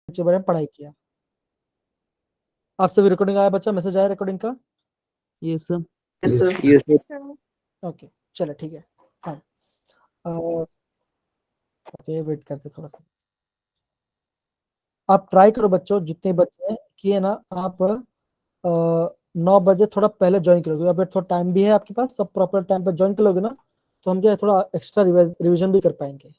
के बारे में पढ़ाई किया। आप सभी रिकॉर्डिंग आया बच्चा, मैसेज आया रिकॉर्डिंग का? ये sir Yes, sir. Yes, sir. Yes, sir. Okay चलो ठीक है, फाइन। ओके वेट करते थोड़ा सा। आप ट्राई करो बच्चों, जितने बच्चे हैं कि है ना, आप 9 बजे थोड़ा पहले ज्वाइन करोगे। अभी थोड़ा टाइम भी है आपके पास, तो प्रॉपर टाइम पर ज्वाइन कर लोगे ना, तो हम क्या है, थोड़ा एक्स्ट्रा रिविजन भी कर पाएंगे।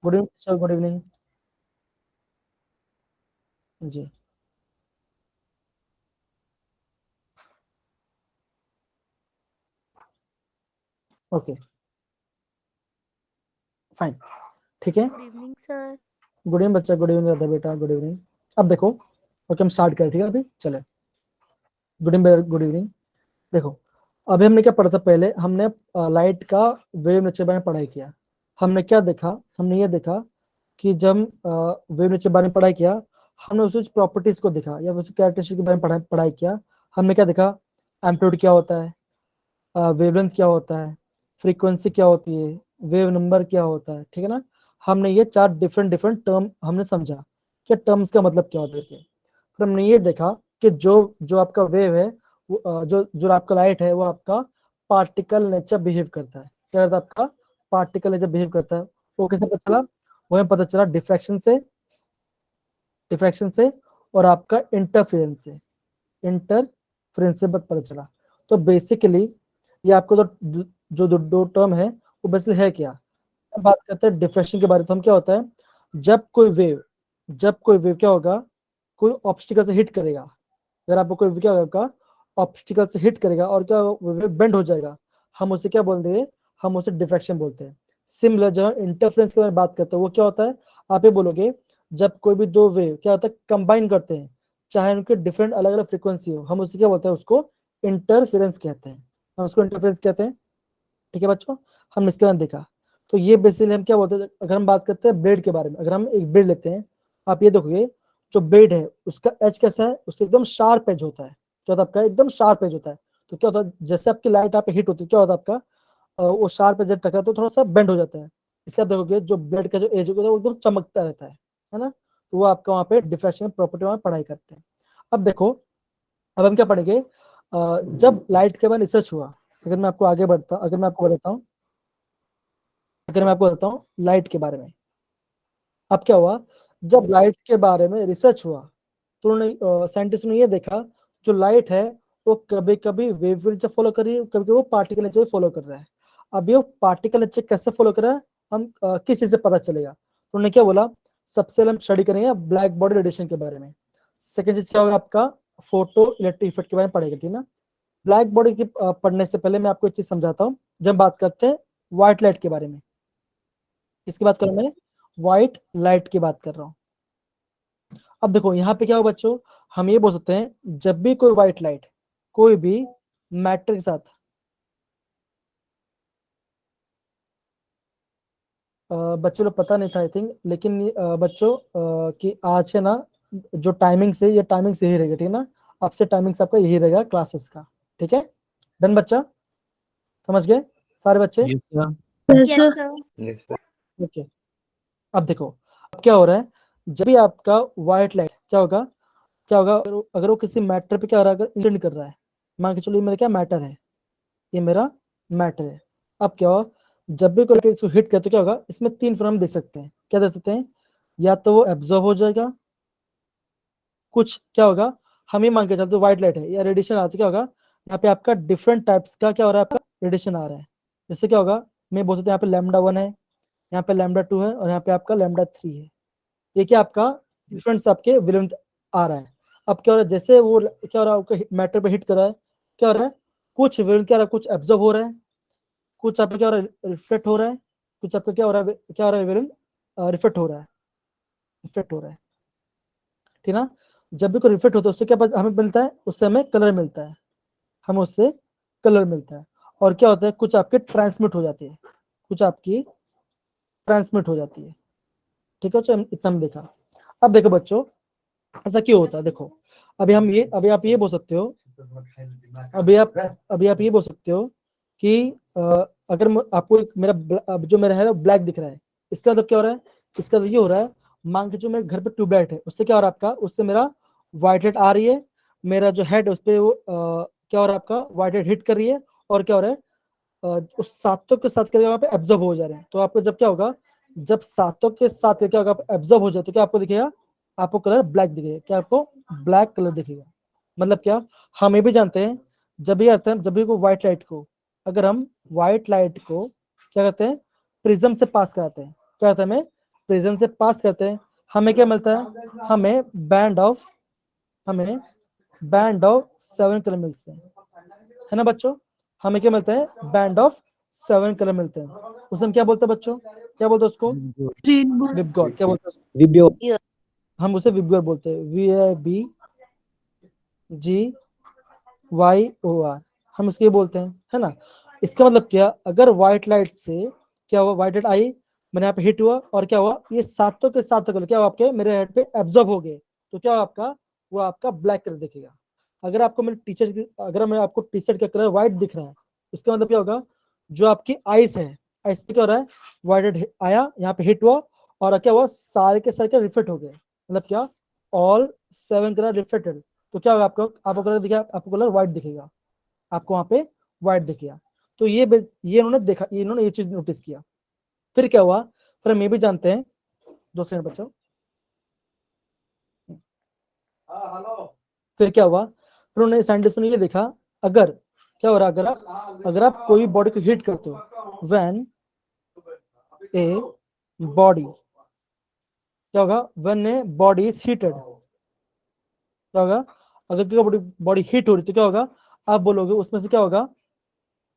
Good evening sir, good evening ji. Okay fine, ठीक है। Good evening, sir. Good evening बच्चा, गुड इवनिंग राधा बेटा, गुड इवनिंग। अब देखो, ओके हम स्टार्ट करें, ठीक है अभी चले। Good evening, good evening. देखो अभी हमने क्या पढ़ा था, पहले हमने लाइट का वेव नेचर बारे में पढ़ाई किया। हमने क्या देखा, हमने ये देखा कि जब वेव नेचर बारे में पढ़ाई किया, हमने उस प्रॉपर्टीज को देखा या उस कैरेक्टरिस्टिक के बारे में पढ़ाई किया। हमने क्या देखा, एम्पलीट्यूड क्या होता है, वेवलेंथ क्या होता है, फ्रीक्वेंसी क्या होती है, वेव नंबर क्या होता है, ठीक है ना। हमने ये 4 डिफरेंट डिफरेंट टर्म हमने समझा कि टर्म्स का मतलब क्या होता है। फिर हमने ये देखा कि जो जो आपका वेव है, जो जो आपका लाइट है, वो आपका पार्टिकल नेचर बिहेव करता है। क्या करता है आपका पार्टिकल नेचर बिहेव करता है। वो कैसे पता चला, वो हमें पता चला डिफ्रैक्शन से और आपका इंटरफेरेंस से पता चला। तो बेसिकली ये आपको जो दो टर्म है वो बेसिकली है क्या। हम बात करते हैं डिफ्रैक्शन के बारे में, तो हम क्या होता है, जब कोई वेव क्या होगा, कोई ऑब्स्टिकल से हिट करेगा। अगर आपको कोई क्या होगा, ऑब्स्टिकल से हिट करेगा और क्या वेव बेंड हो जाएगा, हम उसे क्या बोलते हैं, हम उसे डिफ्रैक्शन बोलते हैं। सिमिलर जब इंटरफेरेंस के बारे में बात करते हैं, वो क्या होता है, आप ये बोलोगे जब कोई भी दो वेव क्या होता है कंबाइन करते हैं, चाहे उनके डिफरेंट अलग अलग फ्रीक्वेंसी हो, हम उसे क्या बोलते हैं, उसको इंटरफेरेंस कहते हैं। हम उसको इंटरफेरेंस कहते हैं, ठीक है बच्चों। हमने इसके बाद देखा, तो ये बेसिकली हम क्या बोलते हैं, अगर हम बात करते हैं ब्लेड के बारे में, अगर हम एक ब्लेड लेते हैं, आप ये देखोगे जो ब्लेड है उसका एज कैसा है, उससे एकदम शार्प एज होता है। क्या होता है आपका, एकदम शार्प एज होता है। तो क्या होता है, जैसे आपकी लाइट आप हिट होती है, क्या होता है आपका वो शार्प एज टकरा तो थोड़ा सा बेंड हो जाता है। इससे आप देखोगे जो ब्लेड का जो एज होता है वो एकदम चमकता रहता है ना। तो वो आपका वहाँ पे डिफ्रैक्शन प्रॉपर्टी में पढ़ाई करते हैं। अब देखो, अब हम क्या पढ़ेंगे, जब लाइट के बारे में रिसर्च हुआ, अगर मैं आपको आगे बढ़ता अगर मैं आपको बताता हूँ अगर मैं आपको बताऊं लाइट के बारे में, अब क्या हुआ, जब लाइट के बारे में रिसर्च हुआ तो उन्होंने साइंटिस्ट ने ये देखा, जो लाइट है वो कभी कभी वेव नेचर फॉलो कर रही है, कभी कभी वो पार्टिकल नेचर फॉलो कर रहा है। अब ये पार्टिकल नेचर कैसे फॉलो कर रहा है, हम किस चीज से पता चलेगा, तो उन्होंने क्या बोला, सबसे पहले हम स्टडी करेंगे ब्लैक बॉडी रेडिएशन के बारे में। सेकेंड चीज क्या होगा आपका, फोटो इलेक्ट्रिक इफेक्ट के बारे में पढ़ेगा, ठीक है ना। ब्लैक बॉडी की पढ़ने से पहले मैं आपको एक चीज समझाता हूँ। जब बात करते हैं व्हाइट लाइट के बारे में, किसकी बात कर रहा हूं मैं, व्हाइट लाइट की बात कर रहा हूं। अब देखो यहाँ पे क्या हो बच्चों, हम ये बोल सकते हैं जब भी कोई व्हाइट लाइट कोई भी मैटर के साथ बच्चों को पता नहीं था आई थिंक, लेकिन बच्चों कि आज है ना, जो टाइमिंग से ये टाइमिंग से ही रहेगा, ठीक है ना। अब से टाइमिंग से आपका यही रहेगा क्लासेस का, ठीक है। डन बच्चा, समझ गए सारे बच्चे? ये sir Yes, sir. Yes, sir. Okay. अब देखो, अब क्या हो रहा है, जब भी आपका व्हाइट लाइट क्या होगा अगर वो किसी मैटर पे क्या हो रहा है, अगर इंसिडेंट कर रहा है, मान के चलो ये मेरा क्या मैटर है, ये मेरा मैटर है। अब क्या हो, जब भी कोई इसको हिट करे तो क्या होगा, इसमें 3 फॉर्म दे सकते हैं। क्या दे सकते हैं, या तो वो एब्जॉर्ब हो जाएगा, कुछ क्या होगा, हम ही मान के चलते व्हाइट लाइट है या रेडिएशन आता है, क्या होगा यहाँ पे आपका डिफरेंट टाइप्स का क्या हो रहा है, आपका रेडिएशन आ रहा है। जैसे क्या होगा, मैं बोल सकता हूँ यहाँ पे λ1 है, यहाँ पे λ2 है और यहाँ पे आपका λ3 है। ये क्या आपका डिफरेंस आपके वेवलेंथ आ रहा है। अब क्या हो रहा है, जैसे वो क्या हो रहा है, आपके मैटर पे हिट कर रहा है, क्या हो रहा है, कुछ वेवलेंथ क्या हो रहा है, कुछ एब्जॉर्ब हो रहा है, कुछ आपका क्या हो रहा है, रिफ्लेक्ट हो रहा है, कुछ आपका क्या हो रहा है, वेवलेंथ रिफ्लेक्ट हो रहा है, ठीक है ना। जब भी कोई रिफ्लेक्ट होता है उससे क्या हमें मिलता है, उससे हमें कलर मिलता है, हमें उससे कलर मिलता है। और क्या होता है, कुछ आपके ट्रांसमिट हो जाती है, कुछ आपकी ट्रांसमिट हो जाती है, ठीक है बच्चों, इतना हम देखा। अब देखो बच्चों, ऐसा क्यों होता है, देखो अभी आप ये बोल सकते हो, अभी आप ये बोल सकते हो कि अगर आपको मेरा अब जो मेरा है ब्लैक दिख रहा है, इसका मतलब क्या हो रहा है इसका ये हो रहा है, मान के जो मेरे घर पे ट्यूबलाइट है, उससे क्या हो रहा है आपका, उससे मेरा व्हाइट लाइट आ रही है, मेरा जो हेड है उस पे वो क्या हो रहा है आपका, व्हाइट लाइट हिट कर रही है, और क्या हो रहा है उस सातों के साथ क्या वहाँ पे एब्जॉर्ब हो जा रहे हैं। तो आपको जब क्या होगा, जब सातों के साथ क्या होगा, एब्जॉर्ब हो जाए तो क्या आपको दिखेगा, आपको कलर ब्लैक दिखेगा। क्या आपको ब्लैक कलर दिखेगा। मतलब क्या, हम ये भी जानते हैं, जब भी आते हैं, जब भी को व्हाइट लाइट को, अगर हम व्हाइट लाइट को क्या कहते हैं, प्रिज्म से पास कराते हैं, क्या कहते हैं, हमें प्रिज्म से पास करते हैं, हमें क्या मिलता है, हमें बैंड ऑफ 7 कलर मिलते हैं, है ना बच्चों। हमें क्या मिलता है, बैंड ऑफ 7 कलर मिलते हैं। उसे हम क्या बोलते हैं बच्चों, क्या बोलते हैं उसको, रेनबो। विबगॉर। क्या बोलते हैं विब्यो हम उसे विबगॉर बोलते हैं, VIBGYOR, हम उसके बोलते हैं, है ना। इसका मतलब क्या, अगर व्हाइट लाइट से क्या हुआ, व्हाइट लाइट आई, मैंने यहाँ पे हिट हुआ, और क्या हुआ, ये सातों के सात कलर क्या हुआ आपके मेरे हेड पे एब्जॉर्ब हो गए, तो क्या हुआ आपका, वो आपका ब्लैक कलर दिखेगा। अगर मैं आपको टी शर्ट का कलर व्हाइट दिख रहा है, इसका मतलब क्या होगा, जो आपकी आइस है, आइस पे क्या हो रहा है, व्हाइट लाइट आया, यहाँ पे हिट हुआ, और क्या हुआ, सारे के सारे रिफ्लेक्ट हो गए। मतलब क्या, ऑल 7 कलर रिफ्लेक्टेड। तो क्या होगा आपको कलर दिखेगा, आपको कलर व्हाइट दिखेगा, आपको वहां पे व्हाइट दिखेगा। तो ये इन्होंने देखा, इन्होंने ये चीज नोटिस किया। फिर क्या हुआ, फिर हम ये भी जानते हैं, 2 सेकंड बच्चों, फिर क्या हुआ, फिर उन्होंने साइंटिस्ट ने ये देखा, अगर क्या हो रहा है, अगर आप कोई बॉडी को हिट करते हो, व्हेन ए बॉडी, क्या होगा, when a body is heated, क्या होगा, अगर कोई बॉडी हीट हो रही तो क्या होगा, आप बोलोगे उसमें से क्या होगा,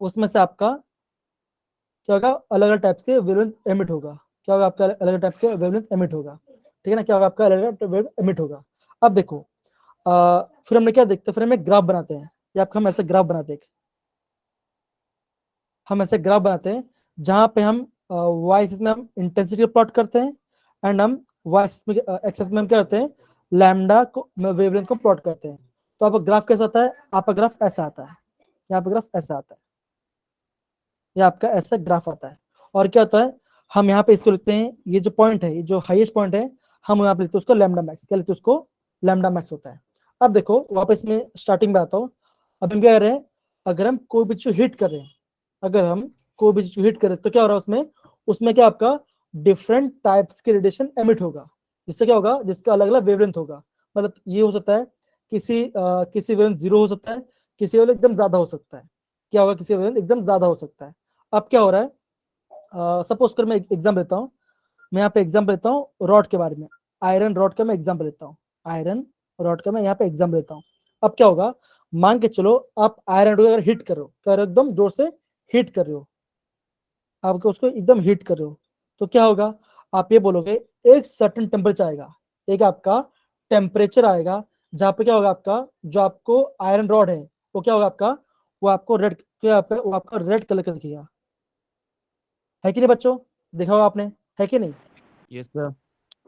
उसमें से आपका क्या होगा, अलग अलग टाइप्स के वेवलेंथ एमिट होगा। क्या होगा, आपका अलग अलग टाइप के वेवलेंथ एमिट होगा, ठीक है ना। क्या होगा, आपका अलग अलग वेव एमिट होगा। अब देखो, फिर हमने क्या देखते हैं, फिर हम एक ग्राफ बनाते हैं, या हम ऐसे ग्राफ बनाते हैं, हम ऐसे ग्राफ बनाते हैं जहां पे हम वाई एक्सिस में हम इंटेंसिटी को प्लॉट करते हैं, एंड हम वाई एक्सिस में हम क्या करते हैं, लैम्डा को वेवलेंथ को प्लॉट करते हैं। तो आपका ग्राफ कैसा आता है, आपका ग्राफ ऐसा आता है, यहाँ पे ग्राफ ऐसा आता है, ये आपका ऐसा ग्राफ आता है। और क्या होता है, हम यहाँ पे इसको लिखते हैं, ये जो पॉइंट है, ये जो हाईएस्ट पॉइंट है, हम यहाँ पे लिखते हैं उसको लैम्डा मैक्स। क्या लिखते हैं उसको, लैम्डा मैक्स होता है। अब देखो वापस में स्टार्टिंग में आता हूँ। अब हम क्या कर रहे हैं, अगर हम कोई भी चीज हिट कर रहे हैं, अगर हम कोई भी चीज हिट करें तो क्या हो रहा है उसमें, उसमें क्या आपका डिफरेंट टाइप्स के रेडिएशन एमिट होगा, जिससे क्या होगा, जिसका अलग अलग वेवलेंथ होगा। मतलब ये हो सकता है, किसी वेवलेंथ 0 हो सकता है, किसी वेवलेंथ एकदम ज्यादा हो सकता है। क्या होगा, किसी वेवलेंथ एकदम ज्यादा हो सकता है। अब क्या हो रहा है, सपोज कर मैं एग्जाम लेता हूँ, मैं यहाँ पे एग्जाम्पल लेता हूँ रॉड के बारे में, आयरन रॉड का मैं एग्जाम्पल लेता हूँ, आयरन रॉड का मैं यहाँ पे एग्जाम्पल लेता हूँ। अब क्या होगा, मान के चलो आप आयरन रॉड अगर हिट करो, एकदम जोर से हिट कर रहे हो, आप उसको एकदम हिट कर रहे हो, तो क्या होगा, आप ये बोलोगे एक सर्टेन टेम्परेचर आएगा, एक आपका टेम्परेचर आएगा, जहाँ पे क्या होगा, आपका जो आपको आयरन रॉड है वो क्या होगा आपका, वो आपका रेड कलर का दिखेगा, है कि नहीं बच्चों, देखा होगा आपने, है कि नहीं, यस सर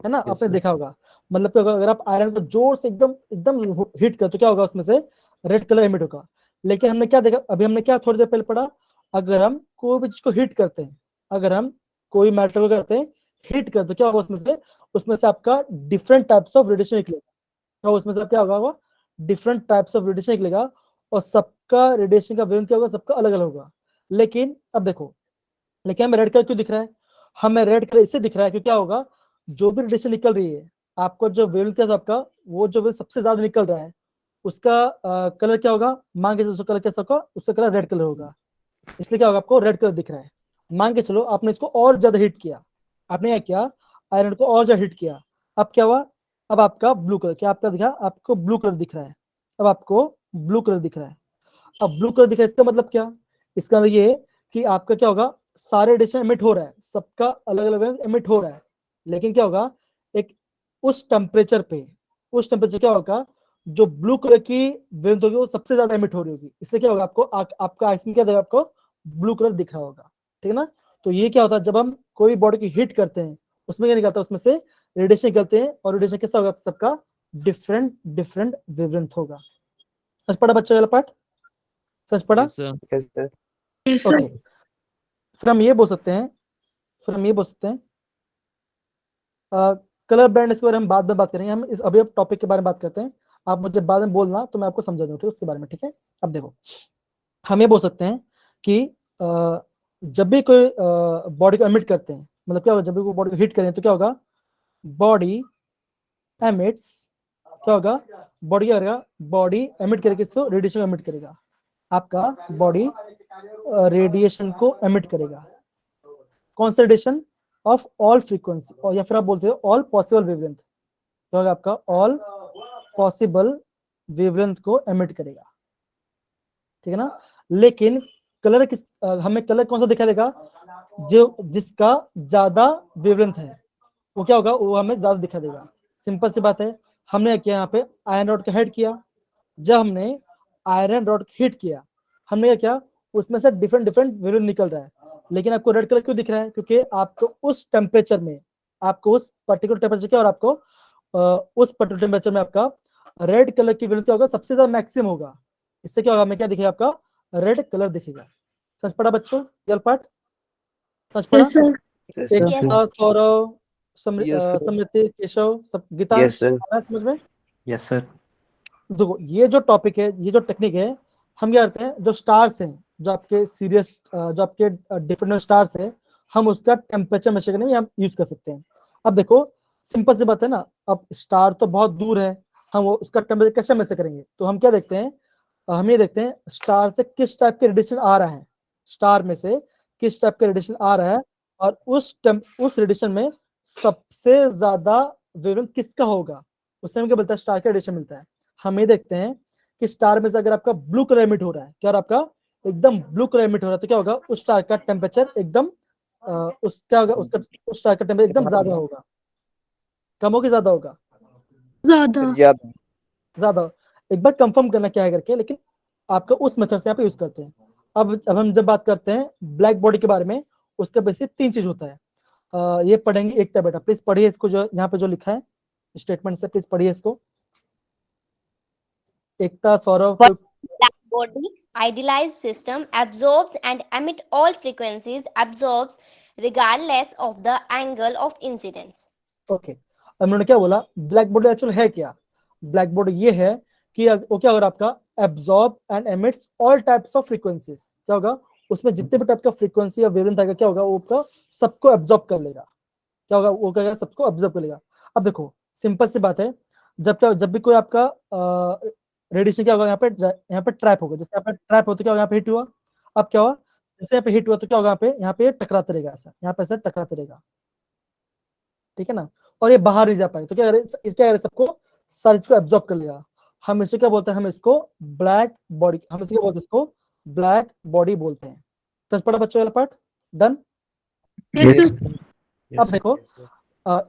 है ना, Yes, आपने sir. देखा होगा। मतलब क्या होगा, अगर आप आयरन को जोर से एकदम एकदम हिट कर तो क्या होगा, उसमें से रेड कलर एमिट होगा। लेकिन हमने क्या देखा, अभी हमने क्या थोड़ी देर पहले पढ़ा, अगर हम कोई भी चीज को हिट करते हैं, अगर हम कोई मैटर को करते हैं हिट करते तो क्या होगा, उसमें से आपका डिफरेंट टाइप्स ऑफ रेडिएशन निकलेगा। क्या उसमें से क्या होगा, डिफरेंट टाइप्स ऑफ रेडिएशन निकलेगा, और सबका रेडिएशन का वेवलेंथ क्या होगा, सबका अलग अलग होगा। लेकिन अब देखो, लेकिन हमें रेड कलर क्यों दिख रहा है, हमें रेड कलर इससे दिख रहा है क्योंकि क्या होगा, जो भी रेडिएशन निकल रही है, आपको जो वेवलेंथ है आपका, वो जो वेव सबसे ज्यादा निकल रहा है, उसका कलर क्या होगा, मान के उसका कलर कैसा होगा, उसका कलर रेड कलर होगा, इसलिए क्या होगा, आपको रेड कलर दिख रहा है। मान के चलो आपने इसको और ज्यादा हिट किया, आपने क्या किया, आयरन को और ज्यादा हिट किया, अब क्या हुआ, अब आपका ब्लू कलर, क्या आपका दिखा, आपको ब्लू कलर दिख रहा है, अब आपको ब्लू कलर दिख रहा है। अब ब्लू कलर दिखा, इसका मतलब क्या, इसका मतलब ये है कि आपका क्या होगा, सारे रेडिएशन एमिट हो रहा है, सबका अलग अलग एमिट हो रहा है, लेकिन क्या होगा, एक उस टेम्परेचर पे, उस टेम्परेचर क्या होगा, जो ब्लू कलर की वेवलेंथ होगी वो सबसे ज्यादा एमिट हो रही होगी, इसलिए क्या होगा, आपका आइस में क्या देगा, आपको ब्लू कलर दिख रहा होगा, ठीक है ना। तो ये क्या होता है, जब हम कोई बॉडी की हिट करते हैं, उसमें क्या निकलता है, उसमें से रेडिएशन निकलते हैं, और रेडिएशन कैसा होगा, सबका डिफरेंट डिफरेंट वेवलेंथ होगा। सच पढ़ा बच्चों वाला पार्ट, सच पढ़ा, Yes, sir. Yes, sir. Yes, sir. Okay. फिर हम ये बोल सकते हैं, फिर हम ये बोल सकते हैं कलर ब्लाइंडनेस के बारे में बाद में बात करेंगे, हम इस अभी अब टॉपिक के बारे में बात करते हैं। आप मुझे बाद में बोलना तो मैं आपको समझा दूँ, ठीक है, उसके बारे में, ठीक है। अब देखो, हम ये बोल सकते हैं कि जब भी कोई बॉडी को एमिट करते हैं, मतलब क्या होगा, जब भी कोई बॉडी को हिट करें तो क्या होगा, बॉडी एमिट्स, क्या होगा, बॉडी क्या करेगा, बॉडी एमिट करेगा, किसको, रेडिएशन को एमिट करेगा, आपका बॉडी रेडिएशन को एमिट करेगा। कौन सा रेडिएशन, ऑफ ऑल फ्रीक्वेंसी, और या फिर आप बोलते हो ऑल पॉसिबल वेवलेंथ, तो होगा आपका ऑल पॉसिबल वेवलेंथ को एमिट करेगा, ठीक है ना। लेकिन कलर किस हमें कलर कौन सा दिखाई देगा, जो जिसका ज्यादा वेवलेंथ है वो क्या होगा, वो हमें ज्यादा दिखाई देगा। सिंपल सी बात है, हमने क्या यहाँ पे आयरन रॉड का हिट किया, जब हमने आयरन रॉड हिट किया, हमने क्या किया, उसमें से डिफरेंट डिफरेंट वेवलेंथ निकल रहा है, लेकिन आपको रेड कलर क्यों दिख रहा है, क्योंकि आपको उस टेम्परेचर में, आपको उस पर्टिकुलर टेम्परेचर क्या, और आपको उस पर्टिकुलर टेम्परेचर में आपका रेड कलर की वेवलेंथ क्या होगा, सबसे ज्यादा मैक्सिमम होगा। इससे क्या होगा, हमें क्या दिखेगा, आपका रेड कलर दिखेगा। समझ पड़ा बच्चों, रियल पार्ट समझ पड़ा। Yes, sir. Yes, एक sir. Saurav, Yes, sir. समृति, केशव, सब, Yes, गीतांश, sir. आ रहा है समझ में। Yes, sir. देखो, ये जो टॉपिक है, ये जो टेक्निक है, हम क्या करते हैं, जो स्टार्स हैं, जो आपके सीरियस, जो आपके डिफरेंट स्टार्स है, हम उसका टेम्परेचर मेजर करने में हम यूज कर सकते हैं। अब देखो, सिंपल सी बात है ना, अब स्टार तो बहुत दूर है, हम वो उसका टेम्परेचर कैसे मेजर करेंगे, तो हम क्या देखते हैं, हम ये देखते हैं स्टार से किस टाइप के रेडिएशन आ रहा है, स्टार में से किस टाइप के रेडिएशन आ रहा है, और उस रेडिएशन में सबसे ज्यादा वेवलेंथ किसका होगा, उससे हमें क्या मिलता है, स्टार का रेडिएशन मिलता है। हम ये देखते हैं कि स्टार में से अगर आपका ब्लू कलर एमिट हो रहा है, क्या और आपका एकदम ब्लू कलर एमिट हो रहा है, तो क्या होगा, उस स्टार का टेम्परेचर एकदम उस क्या होगा, उसका उस स्टार का टेम्परेचर एकदम ज्यादा होगा, कम होगा, ज्यादा होगा, ज्यादा। ज्यादा। ज्यादा। एक बार कंफर्म करना क्या है करके, लेकिन आपका उस मेथड से आप यूज करते हैं। अब हम जब बात करते हैं ब्लैक बॉडी के बारे में, उसके बेसिस 3 चीज होता है। ये पढ़ेंगे एकता बेटा, प्लीज पढ़िए इसको, जो यहाँ पे जो लिखा है स्टेटमेंट से, प्लीज पढ़िए इसको, एकता, Saurav, But black body, idealized system, absorbs and emit all frequencies, absorbs regardless of the angle of incidence. Okay. अब उन्होंने क्या बोला, ब्लैक बॉडी एक्चुअल है क्या, ब्लैक बॉडी ये है कि वो क्या होगा, आपका absorb and emits all types of frequencies, क्या होगा, उसमें जितने भी टाइप का फ्रीक्वेंसी या वेवलेंथ आएगा, क्या होगा, वो आपका सबको एब्जॉर्ब कर लेगा, क्या होगा, वो क्या सबको ऑब्जर्व कर लेगा। अब देखो, सिंपल सी बात है, जब भी कोई आपका रेडिएशन क्या होगा, यहाँ पे ट्रैप होगा, जैसे यहाँ पे ट्रैप होता, क्या होगा, यहाँ पे हिट हुआ, अब क्या हुआ, जैसे यहाँ पे हिट हुआ तो क्या होगा, यहाँ पे टकराते रहेगा, ऐसा यहाँ पे ऐसा टकराते रहेगा, ठीक है ना, और ये बाहर नहीं जा पाए, तो क्या करे, क्या करे, सबको सर्च को एब्जॉर्ब कर लेगा। हम इसको क्या बोलते हैं, हम इसको ब्लैक बॉडी, हम इसको क्या बोलते हैं, इसको ब्लैक बॉडी बोलते हैं। समझ पड़ा बच्चों, वाला part done. Yes, Yes. sir. अब देखो,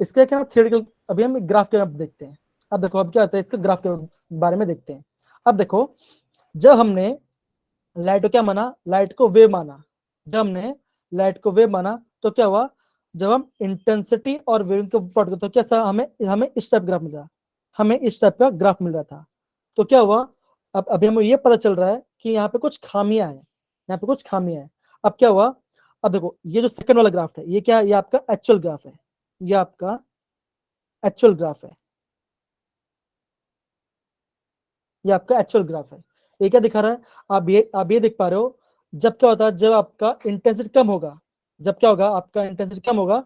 इसका क्या थियोरेटिकल, अभी हम ग्राफ के बारे में देखते हैं। अब देखो, अब क्या होता है, इसके ग्राफ के बारे में देखते हैं। अब देखो, जब हमने लाइट को क्या माना, लाइट को वेव माना, जब हमने लाइट को वेव माना तो क्या हुआ, जब हम इंटेंसिटी और वेव को प्लॉट करते, तो कैसा हमें हमें इस टाइप ग्राफ मिल रहा, हमें इस टाइप का ग्राफ मिल रहा था। तो क्या हुआ, अब अभी हमें ये पता चल रहा है कि यहाँ पे कुछ खामियां हैं, यहाँ पे कुछ खामियां हैं। अब क्या हुआ, अब देखो, ये जो सेकंड वाला ग्राफ है, ये क्या है, ये आपका एक्चुअल ग्राफ है, ये आपका एक्चुअल ग्राफ है, ये आपका एक्चुअल ग्राफ है। ये क्या दिखा रहा है, आप ये देख पा रहे हो, जब क्या होता है, जब आपका इंटेंसिटी कम होगा, जब क्या होगा, आपका इंटेंसिटी कम होगा,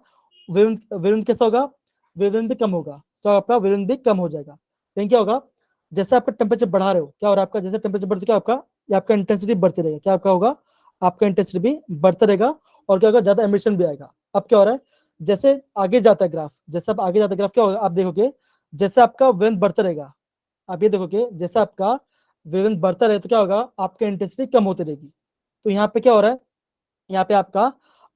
वेवलेंथ कैसा होगा, वेवलेंथ भी कम होगा, तो आपका वेवलेंथ भी कम हो जाएगा। लेकिन क्या होगा, जैसे आपका टेम्परेचर बढ़ा रहे हो, क्या हो रहा है, आपका जैसे टेम्परेचर बढ़ते, क्या आपका, ये आपका इंटेंसिटी बढ़ती रहेगा, क्या आपका होगा, आपका इंटेंसिटी भी बढ़ता रहेगा, और क्या होगा, ज्यादा एमिशन भी आएगा। अब क्या हो रहा है, जैसे आगे जाता है ग्राफ, जैसे आप आगे जाता है ग्राफ, क्या होगा, आप देखोगे, जैसे आपका वेवलेंथ बढ़ता रहेगा, आप ये देखोगे, जैसे आपका वेवलेंथ बढ़ता रहे, तो क्या होगा, आपका इंटेंसिटी कम होती रहेगी। तो यहाँ पे क्या हो रहा है, यहाँ पे आपका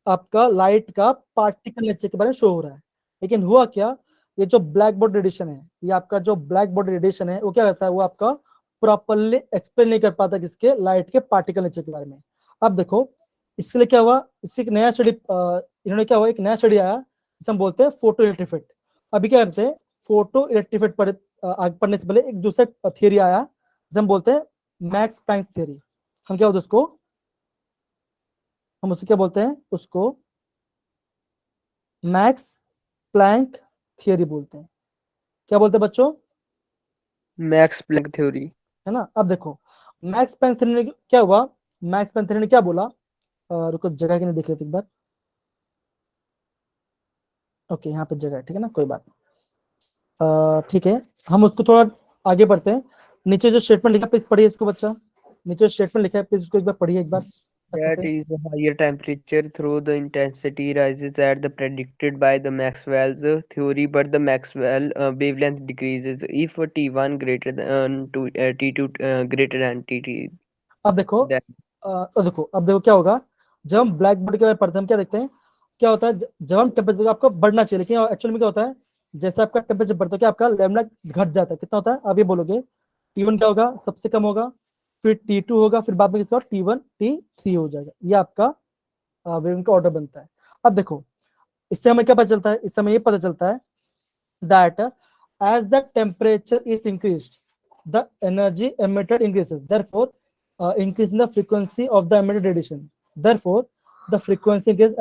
आपका लाइट का पार्टिकल नेचर के बारे में शो हो रहा है। लेकिन हुआ क्या, ये जो ब्लैक बॉडी रेडिएशन है, ये आपका जो ब्लैक बॉडी रेडिएशन है, वो क्या करता है, वो आपका प्रॉपरली एक्सप्लेन नहीं कर पाता किसके, लाइट के पार्टिकल नेचर के बारे में। अब देखो, इसके लिए क्या हुआ, इससे एक नया स्टडी, इन्होंने क्या हुआ, एक नया स्टडी आया, जिसे हम बोलते हैं फोटो इलेक्ट्रिक इफेक्ट। अभी क्या करते हैं, फोटो इलेक्ट्रिक इफेक्ट पढ़ने से पहले एक दूसरा थियरी आया, जिसे हम बोलते हैं मैक्स प्लैंक थियरी। हम क्या बोलते हैं उसको, हम उसे क्या बोलते हैं, उसको मैक्स प्लैंक थियरी बोलते हैं। क्या बोलते हैं बच्चों? Max Planck theory. है ना। अब देखो मैक्स प्लैंक थ्योरी ने क्या हुआ, मैक्स प्लैंक थ्योरी ने क्या बोला, रुको जगह के नहीं देख लेते एक बार। ओके यहाँ पे जगह है, ठीक है ना, कोई बात नहीं। ठीक है, हम उसको थोड़ा आगे बढ़ते हैं। नीचे जो स्टेटमेंट लिखा है प्लीज पढ़िए इसको बच्चा, नीचे जो स्टेटमेंट लिखा है प्लीज उसको एक बार पढ़िए एक बार अच्छे That से। is, higher temperature through the intensity rises at the predicted by the Maxwell's theory, but the Maxwell wavelength decreases if T1 greater than T2 greater than TT. अब देखो Then अब देखो क्या होगा, जब हम ब्लैक बॉडी के बारे में पढ़ते हैं हम क्या देखते हैं, क्या होता है जब हम टेम्परेचर आपको बढ़ना चाहिए, लेकिन एक्चुअली में क्या होता है, जैसे आपका टेम्परेचर बढ़ता है क्या आपका लैम्डा घट जाता है, कितना होता है आप ये बोलोगे, T1 क्या होगा सबसे कम होगा, फिर T2 होगा, फिर बाद में किसका T1 T3 हो जाएगा, ये आपका वेवलेंथ का ऑर्डर बनता है। अब देखो इससे हमें क्या पता चलता है, इससे हमें ये पता चलता है that as the temperature is increased the energy emitted increases, therefore increase in the frequency of the emitted radiation, therefore the frequency increase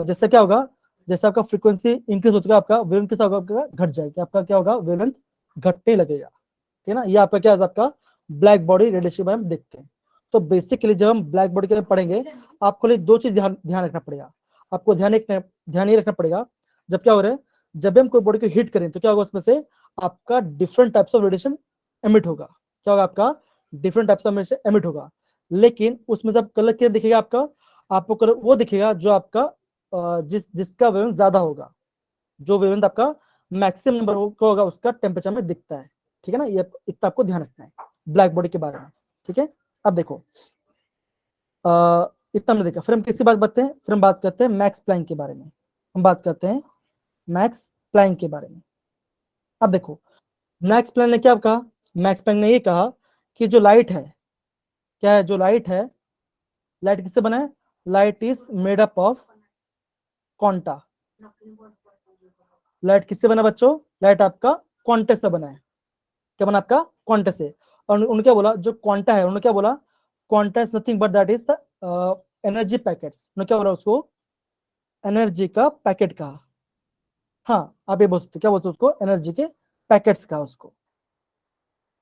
जैसे क्या होगा, जैसे आपका फ्रीक्वेंसी इंक्रीज होता है आपका वेवलेंथ कितना होगा, आपका घट जाएगा, आपका क्या होगा वेवलेंथ घटने लगेगा, ठीक है ना। ये आपका क्या है, आपका ब्लैक बॉडी रेडिएशन के बारे में देखते हैं। तो बेसिकली जब हम ब्लैक बॉडी के बारे में पढ़ेंगे आपको लिए दो चीज ध्यान रखना पड़ेगा, आपको ध्यान ये रखना पड़ेगा, जब क्या हो रहा है, जब भी हम कोई बॉडी को हीट करें तो क्या होगा उसमें से आपका different types of radiation emit होगा, क्या होगा आपका different types of radiation emit होगा, लेकिन उसमें जब कलर क्या दिखेगा आपको कलर वो दिखेगा जो आपका जिसका वेवलेंथ ज्यादा होगा, जो वेवलेंथ आपका मैक्सिमम नंबर होगा उसका टेम्परेचर में दिखता है, ठीक है ना। ये इतना आपको ध्यान रखना है ब्लैक बॉडी के बारे में, ठीक है। अब देखो इतना हमने देखा, फिर हम किसी बात बताते हैं, फिर हम बात करते हैं मैक्स प्लैंक के बारे में, हम बात करते हैं मैक्स प्लैंक के बारे में। अब देखो मैक्स प्लैंक ने क्या कहा, मैक्स प्लैंक ने ये कहा कि जो लाइट है, क्या है, जो लाइट है, लाइट किससे बना है, light is made up of quanta. Light किससे बना बच्चों, लाइट आपका क्वांटे से बना है, क्या बना आपका क्वांटे से। और उन्होंने क्या बोला, जो क्वांटा है उन्होंने क्या बोला, quanta is nothing but that is the energy packets, उन्होंने क्या बोला उसको, एनर्जी का पैकेट कहा। हाँ आप ये बोल सकते, क्या बोलते उसको, एनर्जी के पैकेट्स का उसको।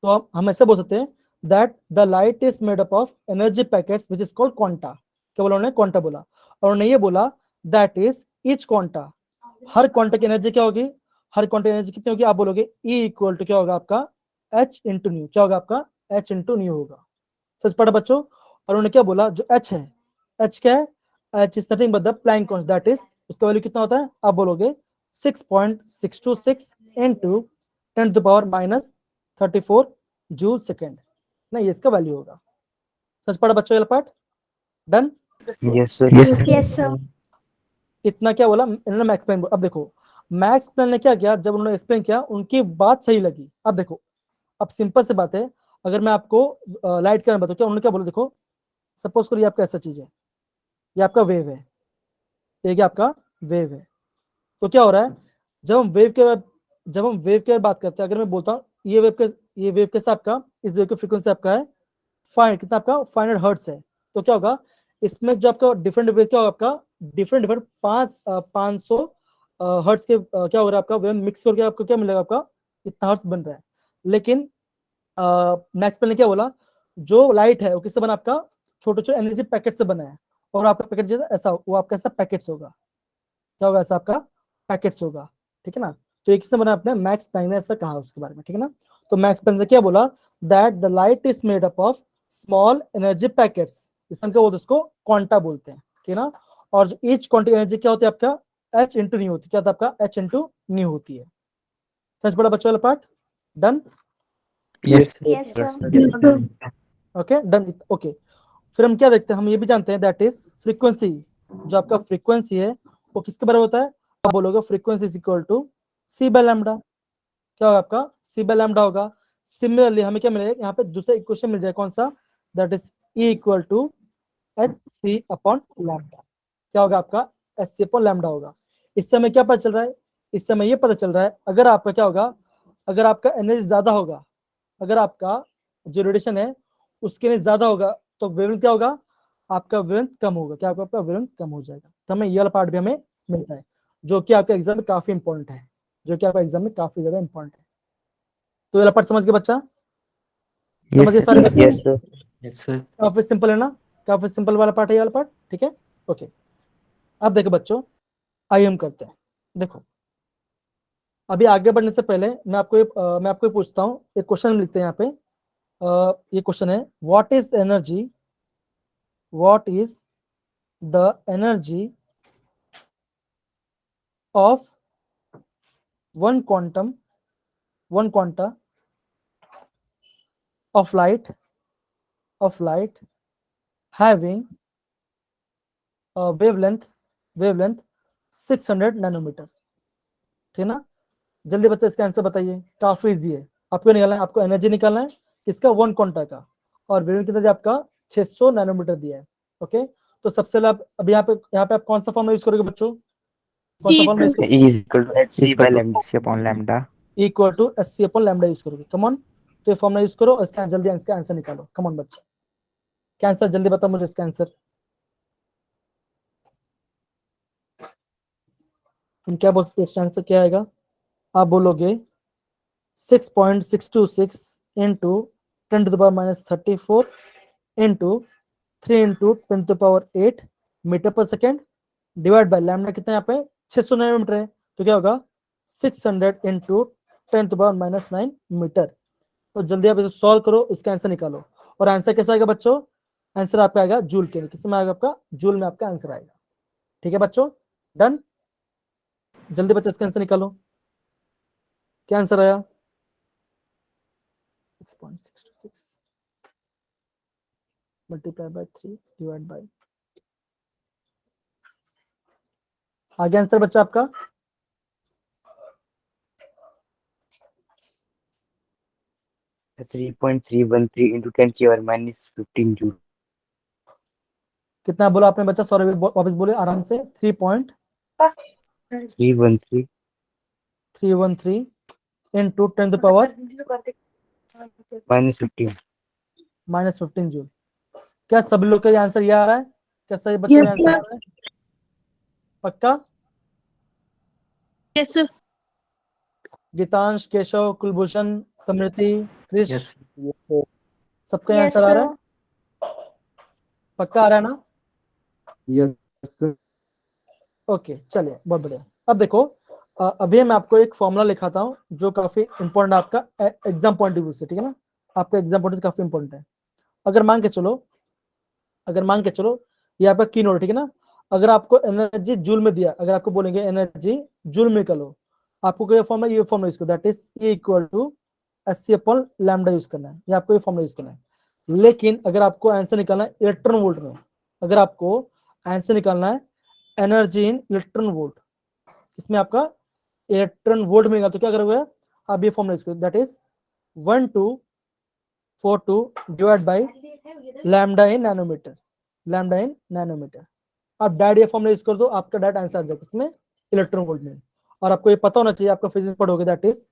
तो हम ऐसे बोल सकते हैं that the light is made up of energy packets which is called quanta. क्या बोला उन्होंने, क्वांटा बोला। और उन्होंने ये बोला that is each quanta, her quanta की एनर्जी क्या होगी, हर क्वांटा एनर्जी कितनी होगी, आप बोलोगे E इक्वल टू क्या होगा आपका H इंटू न्यू, क्या होगा आपका H इंटू न्यू होगा। सच पढ़ा बच्चों। और उन्होंने क्या बोला, जो H है, H क्या है, H is nothing but the plank constant, that is उसका वैल्यू कितना होता है, आप बोलोगे 6.626 into 10 to the power minus 34 joule second ना, ये इसका वैल्यू होगा। सच पढ़ा बच्चों ये part, done. Yes, sir. Yes, sir. इतना क्या बोला इन्होंने मैक्स प्लैंक। अब देखो मैक्स प्लैंक ने क्या किया, जब उन्होंने एक्सप्लेन किया उनकी बात सही लगी। अब देखो अब सिंपल से बात है, अगर मैं आपको लाइट करना बताऊं, क्या उन्होंने क्या बोला, देखो सपोज करिए आपका ऐसा चीज है, ये आपका वेव है, ये आपका वेव है, तो क्या हो रहा है, जब हम वेव के बात करते हैं, अगर मैं बोलता हूँ ये वेव कैसा आपका, इस वेव की फ्रीक्वेंसी आपका है कितना आपका 500 हर्ट्ज है, तो क्या होगा इसमें जो आपका डिफरेंट वेव क्या होगा, आपका डिफरेंट 500 हर्ट्ज के क्या हो रहा है, आपका वेव मिक्स करके आपको क्या मिलेगा, आपका इतना हर्ट्ज बन रहा है। लेकिन मैक्स प्लैंक ने क्या बोला, जो लाइट है वो किससे बना, आपका छोटे छोटे एनर्जी पैकेट से बना है, और आपका पैकेट जैसा ऐसा वो आपका ऐसा पैकेट्स होगा, क्या होगा, ऐसा आपका पैकेट्स होगा, ठीक है ना। तो एक किसने बना, आपने मैक्स प्लैंक ने ऐसा कहा उसके बारे में, ठीक है ना। तो मैक्स प्लैंक ने क्या बोला that the light is made up of small energy packets, इसमें क्या बोलते हैं, उसको क्वांटा बोलते हैं, ठीक है ना। और जो ईच क्वांटिटी एनर्जी क्या होती है आपका H इंटू न्यू होती है, क्या होता है आपका H इंटू न्यू होती है। सच बड़ा बच्चों वाला part done. Yes, Yes, sir. sir. Okay done. Okay फिर हम क्या देखते हैं, हम ये भी जानते हैं दैट इज फ्रीक्वेंसी, जो आपका फ्रीक्वेंसी है वो किसके बराबर होता है, आप बोलोगे frequency is equal to C by lambda, क्या होगा आपका C बाय लैम्डा होगा। सिमिलरली हमें क्या मिलेगा, यहाँ पे दूसरा इक्वेशन मिल जाएगा, कौन सा, that is E equal to HC upon lambda, क्या होगा आपका HC अपॉन लैम्डा होगा। इससे हमें क्या पता चल रहा है, इससे हमें ये पता चल रहा है अगर आपका क्या होगा, अगर आपका एनर्जी ज्यादा होगा, अगर आपका जो रेडिएशन है उसके एनर्जी ज्यादा होगा तो वेवलेंथ क्या होगा, आपका वेवलेंथ कम होगा, क्या आपका वेवलेंथ कम हो जाएगा। तो हमें ये वाला पार्ट भी हमें मिलता है, जो कि आपके एग्जाम में काफी इंपॉर्टेंट है, जो कि आपका एग्जाम में काफी ज्यादा इंपॉर्टेंट है। तो ये वाला पार्ट समझ गए बच्चा? समझ गए सारे बच्चे? Yes, sir. Yes, sir. काफी सिंपल है ना, काफी सिंपल वाला पार्ट है ये वाला पार्ट, ठीक है, ओके। अब देखो बच्चों, आइए हम करते हैं। देखो अभी आगे बढ़ने से पहले मैं आपको पूछता हूँ, एक क्वेश्चन लिखते हैं यहाँ पे। ये क्वेश्चन है, what is the energy of one quanta of light having a wavelength 600 nanometre, ठीक है ना? जल्दी बच्चे इसका आंसर बताइए, काफी इजी है। आपको निकालना है, आपको एनर्जी निकालना है किसका, वन क्वांटा का, और वेवलेंथ कितना दिया आपका, 600 नैनोमीटर दिया है, ओके। तो सबसे पहले आप अभी यहाँ पे आप कौन सा फॉर्मूला यूज करोगे बच्चों, कौन सा formula use E is equal to hc by lambda c upon lambda. Equal to SC upon lambda use करोगे, कम ऑन। तो ये फॉर्मूला यूज करो और इसका जल्दी इसका आंसर निकालो, कम ऑन बच्चे। क्या आंसर, जल्दी बताओ मुझे इसका आंसर। तुम क्या बोलते, इसका आंसर क्या आएगा? आप बोलोगे 6.626 into 10 to the power minus 34 into 3 into 10 to the power 8 metre पर सेकेंड डिवाइड बाय लैम्डा कितना यहाँ पे 600 नैनोमीटर है, तो क्या होगा 600 into 10 to the power minus 9 metre. तो जल्दी आप इसे सॉल्व करो, इसका आंसर निकालो। और आंसर कैसा आएगा बच्चों, आंसर आपका आएगा जूल के, किसमें आएगा आपका, जूल में आपका आंसर आएगा, ठीक है बच्चों, डन। जल्दी बच्चे इसका आंसर निकालो, क्या आंसर आया, 6.626 मल्टीप्लाई बाय 3 डिवाइड बाय, आगे आंसर बच्चा आपका 3.313 into 10 की पावर minus 15 जूल। कितना बोला आपने बच्चा, सॉरी वापस बोले आराम से, 3.313 into 10 to power minus 15 joule. क्या सब लोग का आंसर ये आ रहा है, क्या सही बच्चों का आंसर आ रहा है, पक्का? Yes, sir. गीतांश, केशव, कुलभूषण, समृति, क्रिश, Yes. सबका आंसर आ रहा है, पक्का आ रहा है ना? Yes, sir. ओके चलिए, बहुत बढ़िया। अब देखो अभी मैं आपको एक फॉर्मूला लिखाता हूँ जो काफी इंपॉर्टेंट है आपका एग्जाम पॉइंट ऑफ व्यू से, ठीक है ना? आपका एग्जाम पॉइंट काफी इंपॉर्टेंट है। अगर मान के चलो ये आपका की नोट, ठीक है ना? अगर आपको एनर्जी जूल में दिया, अगर आपको बोलेंगे एनर्जी जूल में निकालो, आपको कोई फॉर्मूला, ये फॉर्मूला यूज करना, that is E equal to SC upon lambda use करना है, ये आपको ये फॉर्मूला यूज करना है। लेकिन अगर आपको आंसर निकालना है इलेक्ट्रॉन वोल्ट में, अगर आपको आंसर निकालना है एनर्जी इन इलेक्ट्रॉन वोल्ट, इसमें आपका इलेक्ट्रॉन वोल्ट मिलेगा, तो क्या करोगे आप, ये फॉर्मूला यूज करो, that is 1242 divide by lambda in nanometre, आप डायरेक्ट ये फॉर्मूला यूज कर दो, आपका डायरेक्ट आंसर आ जाएगा इसमें इलेक्ट्रॉन वोल्ट में। और आपको ये पता होना चाहिए, आपका फिजिक्स पढ़ोगे, that is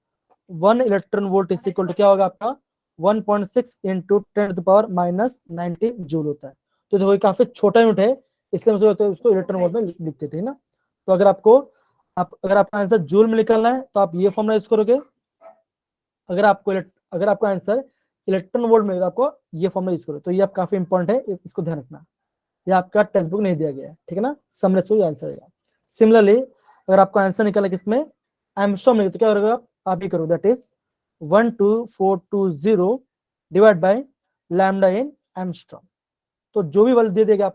1 electron volt is equal to क्या होगा आपका 1.6 into 10 to the power minus 90 joule होता है। तो देखो ये काफी छोटा यूनिट है, इसलिए हम उसको इलेक्ट्रॉन वोल्ट में लिखते थे ना। तो अगर आपका आंसर जूल में निकालना है तो आप ये फॉर्मूला यूज करोगे, अगर आपका आंसर इलेक्ट्रॉन वोल्ट में, आपको ये फॉर्मूला यूज करो। तो ये आप काफी इंपॉर्टेंट है, इसको ध्यान रखना, ये आपका टेक्स्ट बुक नहीं दिया गया है, ठीक है ना? समझ लो ये आंसर आएगा। सिमिलरली अगर आपको आंसर निकाला किसमें, एंगस्ट्रॉम में, तो क्या करोगे आप ही करो, that is 12420 divide by lambda in angstrom. तो जो भी वैल्यू दे देगा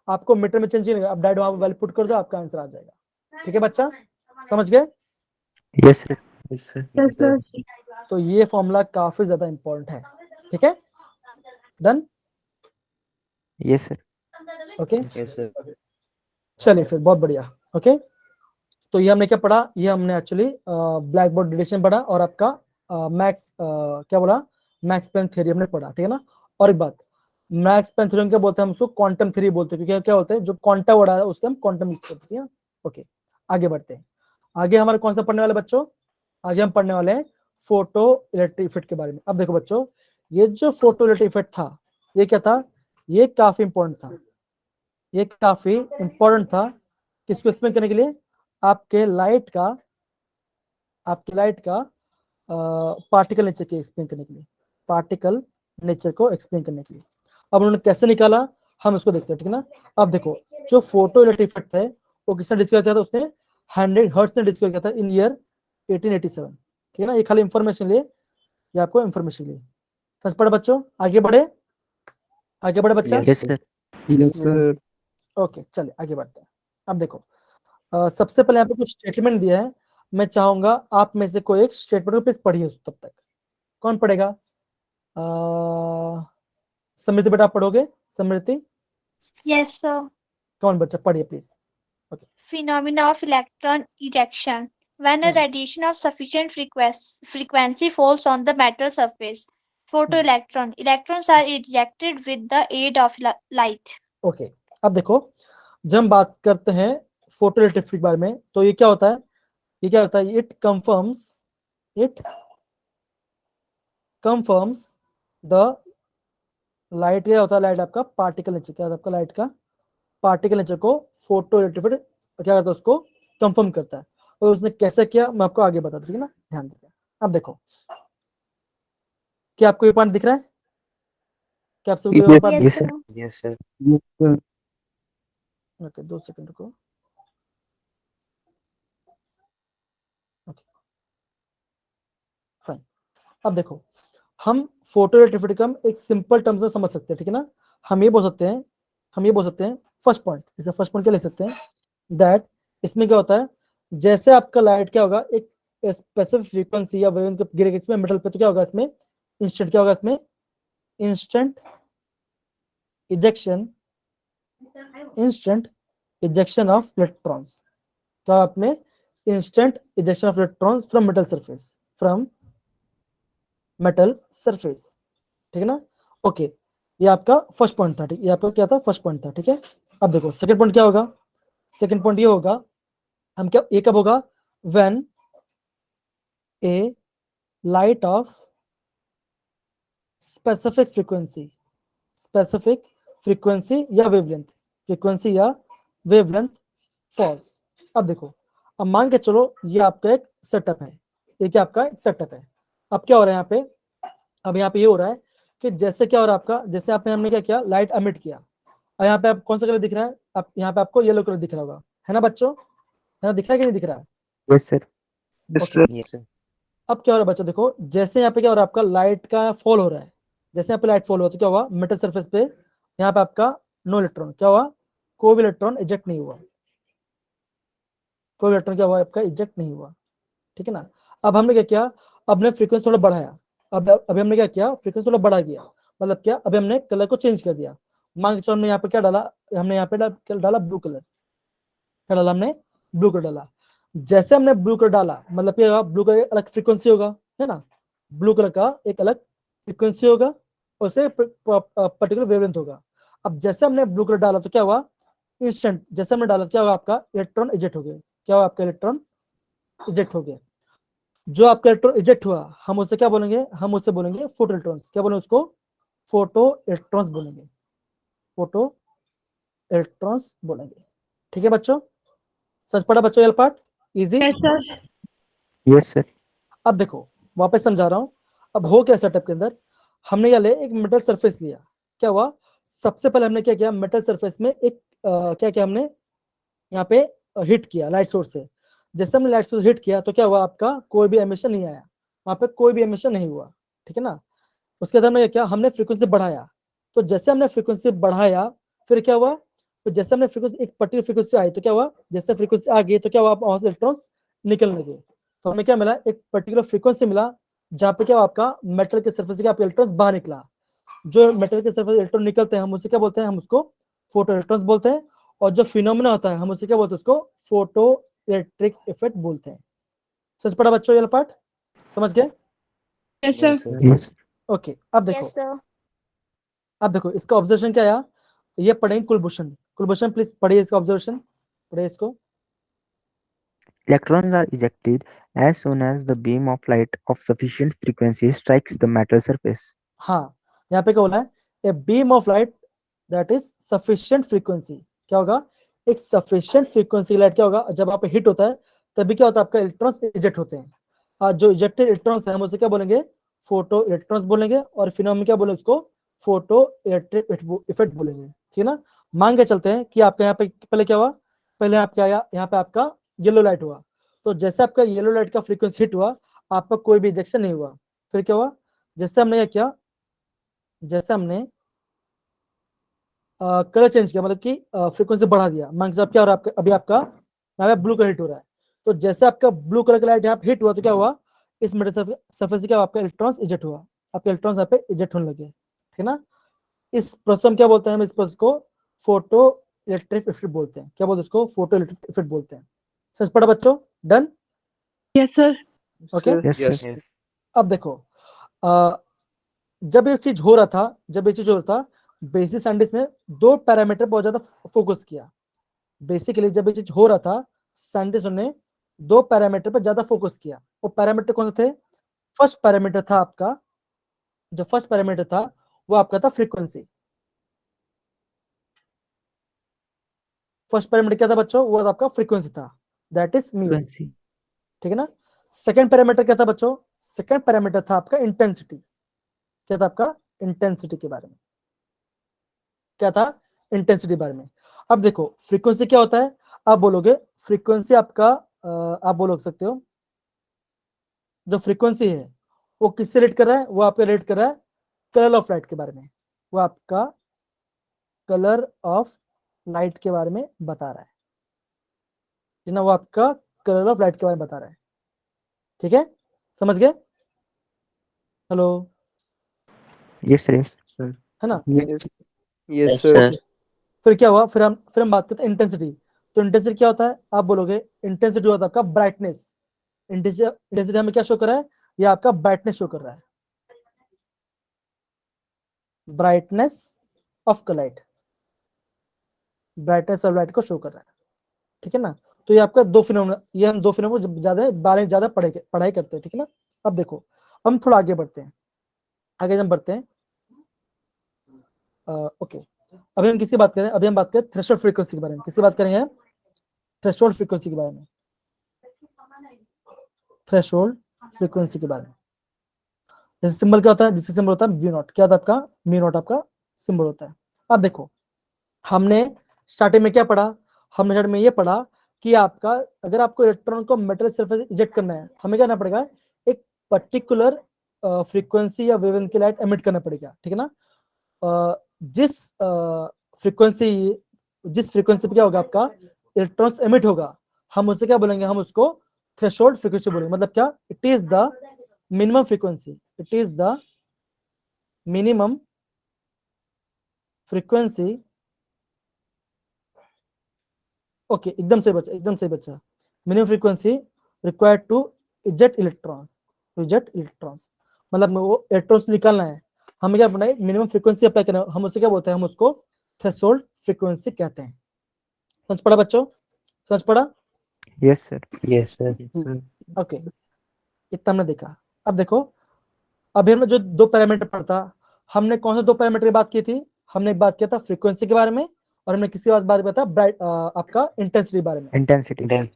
आपको मीटर में चेंज नहीं, आप डायरेक्ट वहां वैल्यू पुट कर दो, आपका आंसर आ जाएगा, ठीक है बच्चा, समझ गए? Yes, sir. Yes, sir. Yes, sir. तो ये फॉर्मूला काफी ज्यादा इंपॉर्टेंट है, ठीक है, done, Yes, sir. Okay. Yes, sir. चलिए फिर, बहुत बढ़िया, ओके। तो ये हमने क्या पढ़ा, ये हमने एक्चुअली ब्लैक बोर्ड डिटेक्शन पढ़ा, और आपका मैक्स क्या बोला, मैक्स प्लैंक थ्योरी हमने पढ़ा, ठीक है ना? और एक बात, मैक्स प्लैंक थ्योरी क्या बोलते हैं, हम उसको क्वांटम थ्योरी बोलते हैं, क्योंकि क्या होता है जो क्वांटा वर्ड है उसके हम क्वांटम लिखते हैं, ओके। आगे बढ़ते हैं, आगे हमारे कौन सा पढ़ने वाले बच्चों, आगे हम पढ़ने वाले हैं फोटो इलेक्ट्रिक इफेक्ट के बारे में। अब देखो बच्चों, ये जो फोटो इलेक्ट्रिक इफेक्ट था, ये क्या था, ये काफी इंपॉर्टेंट था, ये काफी इंपॉर्टेंट था, किसको एक्सप्लेन करने के लिए, आपके आपकी लाइट का पार्टिकल नेचर के एक्सप्लेन करने के लिए, पार्टिकल नेचर को एक्सप्लेन करने के लिए। अब उन्होंने कैसे निकाला हम इसको देखते हैं, ठीक है ना। अब देखो जो फोटो इलेक्ट्रिक इफेक्ट है वो किसने डिस्कवर किया था, उसने 100 हर्ट्ज ने डिस्कवर किया था इन ईयर 1887, ठीक है ना। ये खाली इंफॉर्मेशन लिए, ये आपको इंफॉर्मेशन लिए। समझ पड़े बच्चों, आगे बढ़े, आगे बढ़े बच्चा। Yes, sir. Yes, sir. Okay चलिए आगे बढ़ते हैं। अब देखो सबसे पहले यहाँ पे कुछ स्टेटमेंट दिया है, मैं चाहूंगा आप में से कोई एक स्टेटमेंट को प्लीज पढ़िए तब तक। कौन पढ़ेगा? समृद्धि बेटा आप पढ़ोगे? समृद्धि Yes, sir. कौन बच्चा, पढ़िए please. Phenomena of electron ejection. When a Hmm. radiation of sufficient frequency falls on the metal surface, photoelectron. Electrons are ejected with the aid of light. Okay अब देखो जब हम बात करते हैं फोटो इलेक्ट्रिक के बारे में तो ये क्या होता है, ये क्या होता है, इट कंफर्म्स द लाइट, क्या होता है, लाइट आपका पार्टिकल नेचर, क्या होता है आपका लाइट का पार्टिकल नेचर को फोटो इलेक्ट्रिक क्या करता है, उसको कंफर्म करता है। और उसने कैसे किया मैं आपको आगे बताता हूं, ठीक है ना, ध्यान दीजिए। अब देखो क्या आपको ये पॉइंट दिख रहा है, क्या आप सबको ये Yes, पॉइंट Yes, दिख yes, रहा sir. yes, sir. है? ओके 2 सेकंड रुको। Okay fine. अब देखो हम फोटो इलेक्ट्रिसिटी का एक सिंपल टर्म्स में समझ सकते हैं, ठीक है ना। हम ये बोल सकते हैं फर्स्ट पॉइंट, इसे फर्स्ट पॉइंट क्या लिख सकते हैं, दैट इसमें क्या होता है, जैसे आपका लाइट क्या होगा एक स्पेसिफिक फ्रीक्वेंसी या वेवलेंथ पे गिरेगा इसमें मेटल पे, तो क्या होगा इसमें इंस्टेंट, क्या होगा इसमें इंस्टेंट इजेक्शन ऑफ इलेक्ट्रॉन्स, क्या आपने instant ejection of electrons from metal surface, ठीक है ना। ओके ये आपका फर्स्ट पॉइंट था, ठीक, ये आपका क्या था, फर्स्ट पॉइंट था, ठीक है। अब देखो सेकंड पॉइंट क्या होगा, सेकंड पॉइंट ये होगा, हम क्या, ये कब होगा, when A light of specific frequency या वेवलेंथ फॉल्स। अब देखो अब मान के चलो ये आपका एक सेटअप है, ये क्या आपका एक सेटअप है। अब क्या हो रहा है यहाँ पे, अब यहाँ पे ये हो रहा है कि जैसे क्या हो रहा है आपका, जैसे आपने हमने क्या किया, लाइट एमिट किया, और यहाँ पे आप कौन सा कलर दिख रहा है, आप यहाँ पे आपको येलो कलर दिख रहा होगा, है ना बच्चों, है ना, दिख रहा है कि नहीं दिख रहा है? Yes, sir. Yes, Okay. sir. Yes, sir. अब क्या हो रहा है बच्चों, देखो जैसे यहाँ पे क्या हो रहा है आपका लाइट का फॉल हो रहा है, जैसे यहाँ पे लाइट फॉल हुआ तो क्या हुआ, मेटल सरफेस पे यहाँ पे आपका नो इलेक्ट्रॉन, क्या हुआ, कोई भी इलेक्ट्रॉन इजेक्ट नहीं हुआ, कोई इलेक्ट्रॉन क्या हुआ आपका इजेक्ट नहीं हुआ, ठीक है ना। अब हमने क्या किया, अब हमने फ्रीक्वेंसी थोड़ा बढ़ाया, अब अभी हमने क्या किया, फ्रीक्वेंसी थोड़ा बढ़ा दिया, मतलब क्या, अभी हमने कलर को चेंज कर दिया। मान के चलो हमने यहाँ पे क्या डाला, हमने यहाँ पे डाला ब्लू कलर, क्या डाला हमने, ब्लू कलर डाला। जैसे हमने ब्लू कलर डाला मतलब क्या, ब्लू कलर अलग फ्रीक्वेंसी होगा, है ना, ब्लू कलर का एक अलग फ्रीक्वेंसी होगा और उसे पर्टिकुलर वेवलेंथ होगा। अब जैसे हमने ब्लू कलर डाला तो क्या हुआ, इंस्टेंट जैसे हमने डाला क्या हुआ, आपका इलेक्ट्रॉन इजेक्ट हो गया, क्या हुआ, आपका इलेक्ट्रॉन इजेक्ट हो गया। जो आपका इलेक्ट्रॉन इजेक्ट हुआ हम उससे क्या बोलेंगे, हम उससे बोलेंगे फोटो इलेक्ट्रॉन्स, क्या बोलेंगे उसको, फोटो इलेक्ट्रॉन्स बोलेंगे, फोटो इलेक्ट्रॉन्स बोलेंगे, ठीक है बच्चों। सच पड़ा बच्चों ये part, easy. Yes, sir. Yes, sir. अब देखो वापस समझा रहा हूं, अब हो क्या सेटअप के अंदर, हमने क्या लिया, एक मेटल सरफेस लिया, क्या हुआ, सबसे पहले हमने क्या किया, मेटल सरफेस में एक क्या किया हमने, यहाँ पे हिट किया लाइट सोर्स से। जैसे हमने लाइट सोर्स हिट किया तो क्या हुआ, आपका कोई भी एमिशन नहीं आया, वहां पे कोई भी एमिशन नहीं हुआ, ठीक है ना। उसके बाद हमने क्या किया, हमने फ्रीक्वेंसी बढ़ाया, तो जैसे हमने फ्रीक्वेंसी बढ़ाया फिर क्या हुआ, तो जैसे हमने फ्रीक्वेंसी एक पर्टिकुलर फ्रीक्वेंसी आई तो क्या हुआ, जैसे फ्रीक्वेंसी आ गई तो क्या हुआ, वहां से इलेक्ट्रॉन्स निकलने लगे। तो हमें क्या मिला, एक पर्टिकुलर फ्रीक्वेंसी मिला जहाँ पे क्या हुआ, आपका मेटल के सरफेस से आपके इलेक्ट्रॉन्स बाहर निकला। जो मेटल के सरफेस इलेक्ट्रॉन निकलते हैं हम उसे क्या बोलते हैं, हम उसको फोटो इलेक्ट्रॉन्स बोलते हैं। और जो फिनोमेना होता है हम उसे क्या बोलते हैं, उसको फोटो इलेक्ट्रिक इफेक्ट बोलते हैं। समझ पड़ा बच्चों ये पार्ट, समझ गए? Yes, sir. Yes. ओके अब देखो, Yes, sir. अब देखो इसका ऑब्जर्वेशन क्या आया, ये पढ़ेंगे कुलभूषण प्लीज पढ़िए इसका ऑब्जर्वेशन, पढ़िए इसको। Electrons are ejected as soon as the beam of light of sufficient frequency strikes the metal surface. हाँ यहाँ पे क्या बोला है, a beam of light that is sufficient frequency, क्या होगा, एक सफिशिएंट फ्रीक्वेंसी लाइट क्या होगा, जब आप हिट होता है तभी क्या होता है, आपका इलेक्ट्रॉन्स इजेक्ट होते हैं। जो इजेक्टेड इलेक्ट्रॉन्स है हम उसे क्या बोलेंगे, फोटो इलेक्ट्रॉन्स बोलेंगे, और फिनोमेना क्या बोलेंगे उसको, फोटो इलेक्ट्रिक इफेक्ट बोलेंगे, ठीक है ना। मान के चलते हैं कि आपका यहाँ पे पहले क्या हुआ, पहले आपका आया यहाँ पे आपका येलो लाइट हुआ, तो जैसे आपका येलो लाइट का फ्रीक्वेंसी हिट हुआ, आपका कोई भी इजेक्शन नहीं हुआ। फिर क्या हुआ, जैसे हमने क्या किया, जैसे हमने कलर चेंज किया, मतलब कि फ्रीक्वेंसी बढ़ा दिया, मान के क्या हो रहा है आपका, अभी आपका यहाँ पे ब्लू कलर हिट हो रहा है, तो जैसे आपका ब्लू कलर का लाइट यहाँ पे हिट हुआ तो क्या हुआ, इस मेटल सरफेस से क्या हुआ, आपका इलेक्ट्रॉन्स इजेक्ट हुआ, आपके इलेक्ट्रॉन्स यहाँ पे इजेक्ट होने लगे, ठीक है ना। इस प्रोसेस हम क्या बोलते हैं, हम इस प्रोसेस को फोटो इलेक्ट्रिक इफेक्ट बोलते हैं। क्या बोलते हैं उसको, फोटो इलेक्ट्रिक इफेक्ट बोलते हैं। समझ पड़ा बच्चों, done, Yes, sir. Okay. Yes, sir. अब देखो, जब ये चीज हो रहा था, बेसिक साइंटिस्ट ने दो पैरामीटर बहुत ज्यादा फोकस किया। बेसिकली जब ये चीज हो रहा था, साइंटिस्ट ने दो पैरामीटर पर ज्यादा फोकस किया। वो पैरामीटर कौन से थे, फर्स्ट पैरामीटर था आपका, जो फर्स्ट पैरामीटर था वो आपका था फ्रीक्वेंसी। फर्स्ट पैरामीटर क्या था बच्चों, वो आपका फ्रीक्वेंसी था, दैट इज म्यू, ठीक है ना। सेकंड पैरामीटर क्या था बच्चों, सेकंड पैरामीटर था आपका इंटेंसिटी। क्या था आपका, इंटेंसिटी के बारे में, क्या था, इंटेंसिटी बारे में। अब देखो फ्रीक्वेंसी क्या होता है, आप बोलोगे फ्रीक्वेंसी आपका आप बोल सकते हो, जो फ्रीक्वेंसी है वो किससे रेट कर रहा है, वो आपका रेट कर रहा है कलर ऑफ लाइट के बारे में, वो आपका कलर ऑफ लाइट के बारे में बता रहा है ना, वो आपका कलर ऑफ लाइट के बारे में बता रहा है, ठीक है, समझ गए, hello, Yes, sir. Yes, sir. है ना। Yes, sir. फिर क्या हुआ, फिर हम बात करते हैं इंटेंसिटी। तो इंटेंसिटी क्या होता है, आप बोलोगे इंटेंसिटी होता है आपका ब्राइटनेस। इंटेंसिटी हमें क्या शो कर रहा है, ये आपका ब्राइटनेस शो कर रहा है, brightness of light, brightness of light को शो कर रहा है, ठीक है ना। तो ये आपका दो फिनोमेना, ये हम दो फिनोमेना ज्यादा बारे में ज्यादा पढ़ाई करते हैं, ठीक है ना। अब देखो हम थोड़ा आगे बढ़ते हैं, आगे हम बढ़ते हैं, ओके। अभी हम किसी बात करें, अभी हम बात करें थ्रेशोल्ड फ्रीक्वेंसी के बारे में, किसी बात करेंगे, थ्रेशोल्ड फ्रीक्वेंसी के बारे में, थ्रेशोल्ड फ्रीक्वेंसी के बारे में। जैसे सिंबल क्या होता है, जिसका सिंबल होता है म्यू नॉट, क्या होता है आपका, म्यू नॉट आपका सिंबल होता है। अब देखो हमने स्टार्टिंग में क्या पढ़ा, हमने स्टार्टिंग में ये पढ़ा कि आपका अगर आपको इलेक्ट्रॉन को मेटल सरफेस इजेक्ट करना है, हमें क्या करना पड़ेगा, एक पर्टिकुलर फ्रीक्वेंसी या वेवलेंथ की लाइट एमिट करना पड़ेगा, ठीक है ना। जिस फ्रीक्वेंसी पे क्या होगा आपका इलेक्ट्रॉन्स एमिट होगा, हम उसे क्या बोलेंगे, हम उसको थ्रेशोल्ड फ्रीक्वेंसी बोलेंगे। मतलब क्या, it is the minimum frequency, it is the minimum frequency, okay, एकदम सही बच्चा, एकदम सही बच्चा, minimum frequency required to eject electrons, मतलब वो इलेक्ट्रॉन्स निकालना है, हमें क्या बनाए, मिनिमम फ्रीक्वेंसी अप्लाई करना है, हम उसे क्या बोलते हैं, हम उसको थ्रेशोल्ड फ्रीक्वेंसी कहते हैं। समझ पड़ा बच्चों, समझ पड़ा, Yes, sir. Yes, sir. Okay, इतना हमने देखा। अब देखो, अभी हमने जो दो पैरामीटर पढ़ा, हमने कौन से दो पैरामीटर की बात की थी, हमने एक बात किया था फ्रीक्वेंसी के बारे में, और हमने किसी बात किया था ब्राइट आपका इंटेंसिटी के बारे में, Intensity.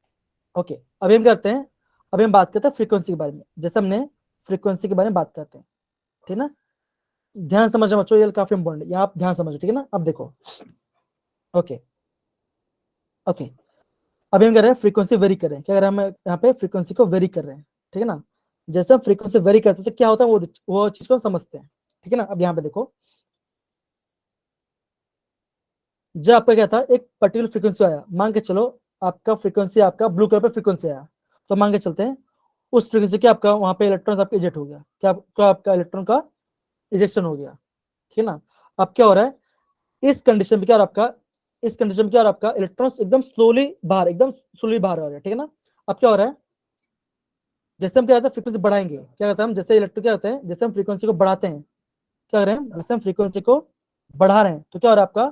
ओके। अभी हम करते हैं, अभी हम बात करते हैं फ्रीक्वेंसी के बारे में। जैसे हमने फ्रीक्वेंसी के बारे में बात करते हैं, ठीक है ना, ध्यान समझना बच्चों, ये काफी इंपॉर्टेंट है, यहाँ आप ध्यान समझो, ठीक है ना। अब देखो, ओके ओके, अभी हम कह रहे हैं फ्रीक्वेंसी वेरी कर रहे हैं, क्या कर रहे हैं, हम यहाँ पे फ्रीक्वेंसी को वेरी कर रहे हैं, ठीक है ना। जैसे हम फ्रीक्वेंसी वेरी करते हैं तो क्या होता है, वो चीज को समझते हैं, ठीक है ना। अब यहाँ पे देखो, जब आपका क्या था, एक पर्टिकुलर फ्रीक्वेंसी आया, मान के चलो आपका फ्रीक्वेंसी, आपका ब्लू कलर पे फ्रीक्वेंसी आया, तो मान के चलते हैं उस फ्रीक्वेंसी के आपका वहां पे इलेक्ट्रॉन आपका इजेक्ट हो गया, क्या आपका इलेक्ट्रॉन का इजेक्शन हो गया, ठीक है ना। अब क्या हो रहा है, इस कंडीशन में क्या हो रहा है आपका, इस कंडीशन में क्या हो रहा है आपका, इलेक्ट्रॉन्स एकदम स्लोली बाहर आ रहे हैं, ठीक है ना। अब क्या हो रहा है, जैसे हम क्या करते हैं फ्रीक्वेंसी बढ़ाएंगे, क्या करते हैं हम, जैसे इलेक्ट्रॉन क्या करते हैं, जैसे हम फ्रीक्वेंसी को बढ़ाते हैं, क्या कर रहे हैं, जैसे हम फ्रीक्वेंसी को बढ़ा रहे हैं तो क्या हो रहा है आपका,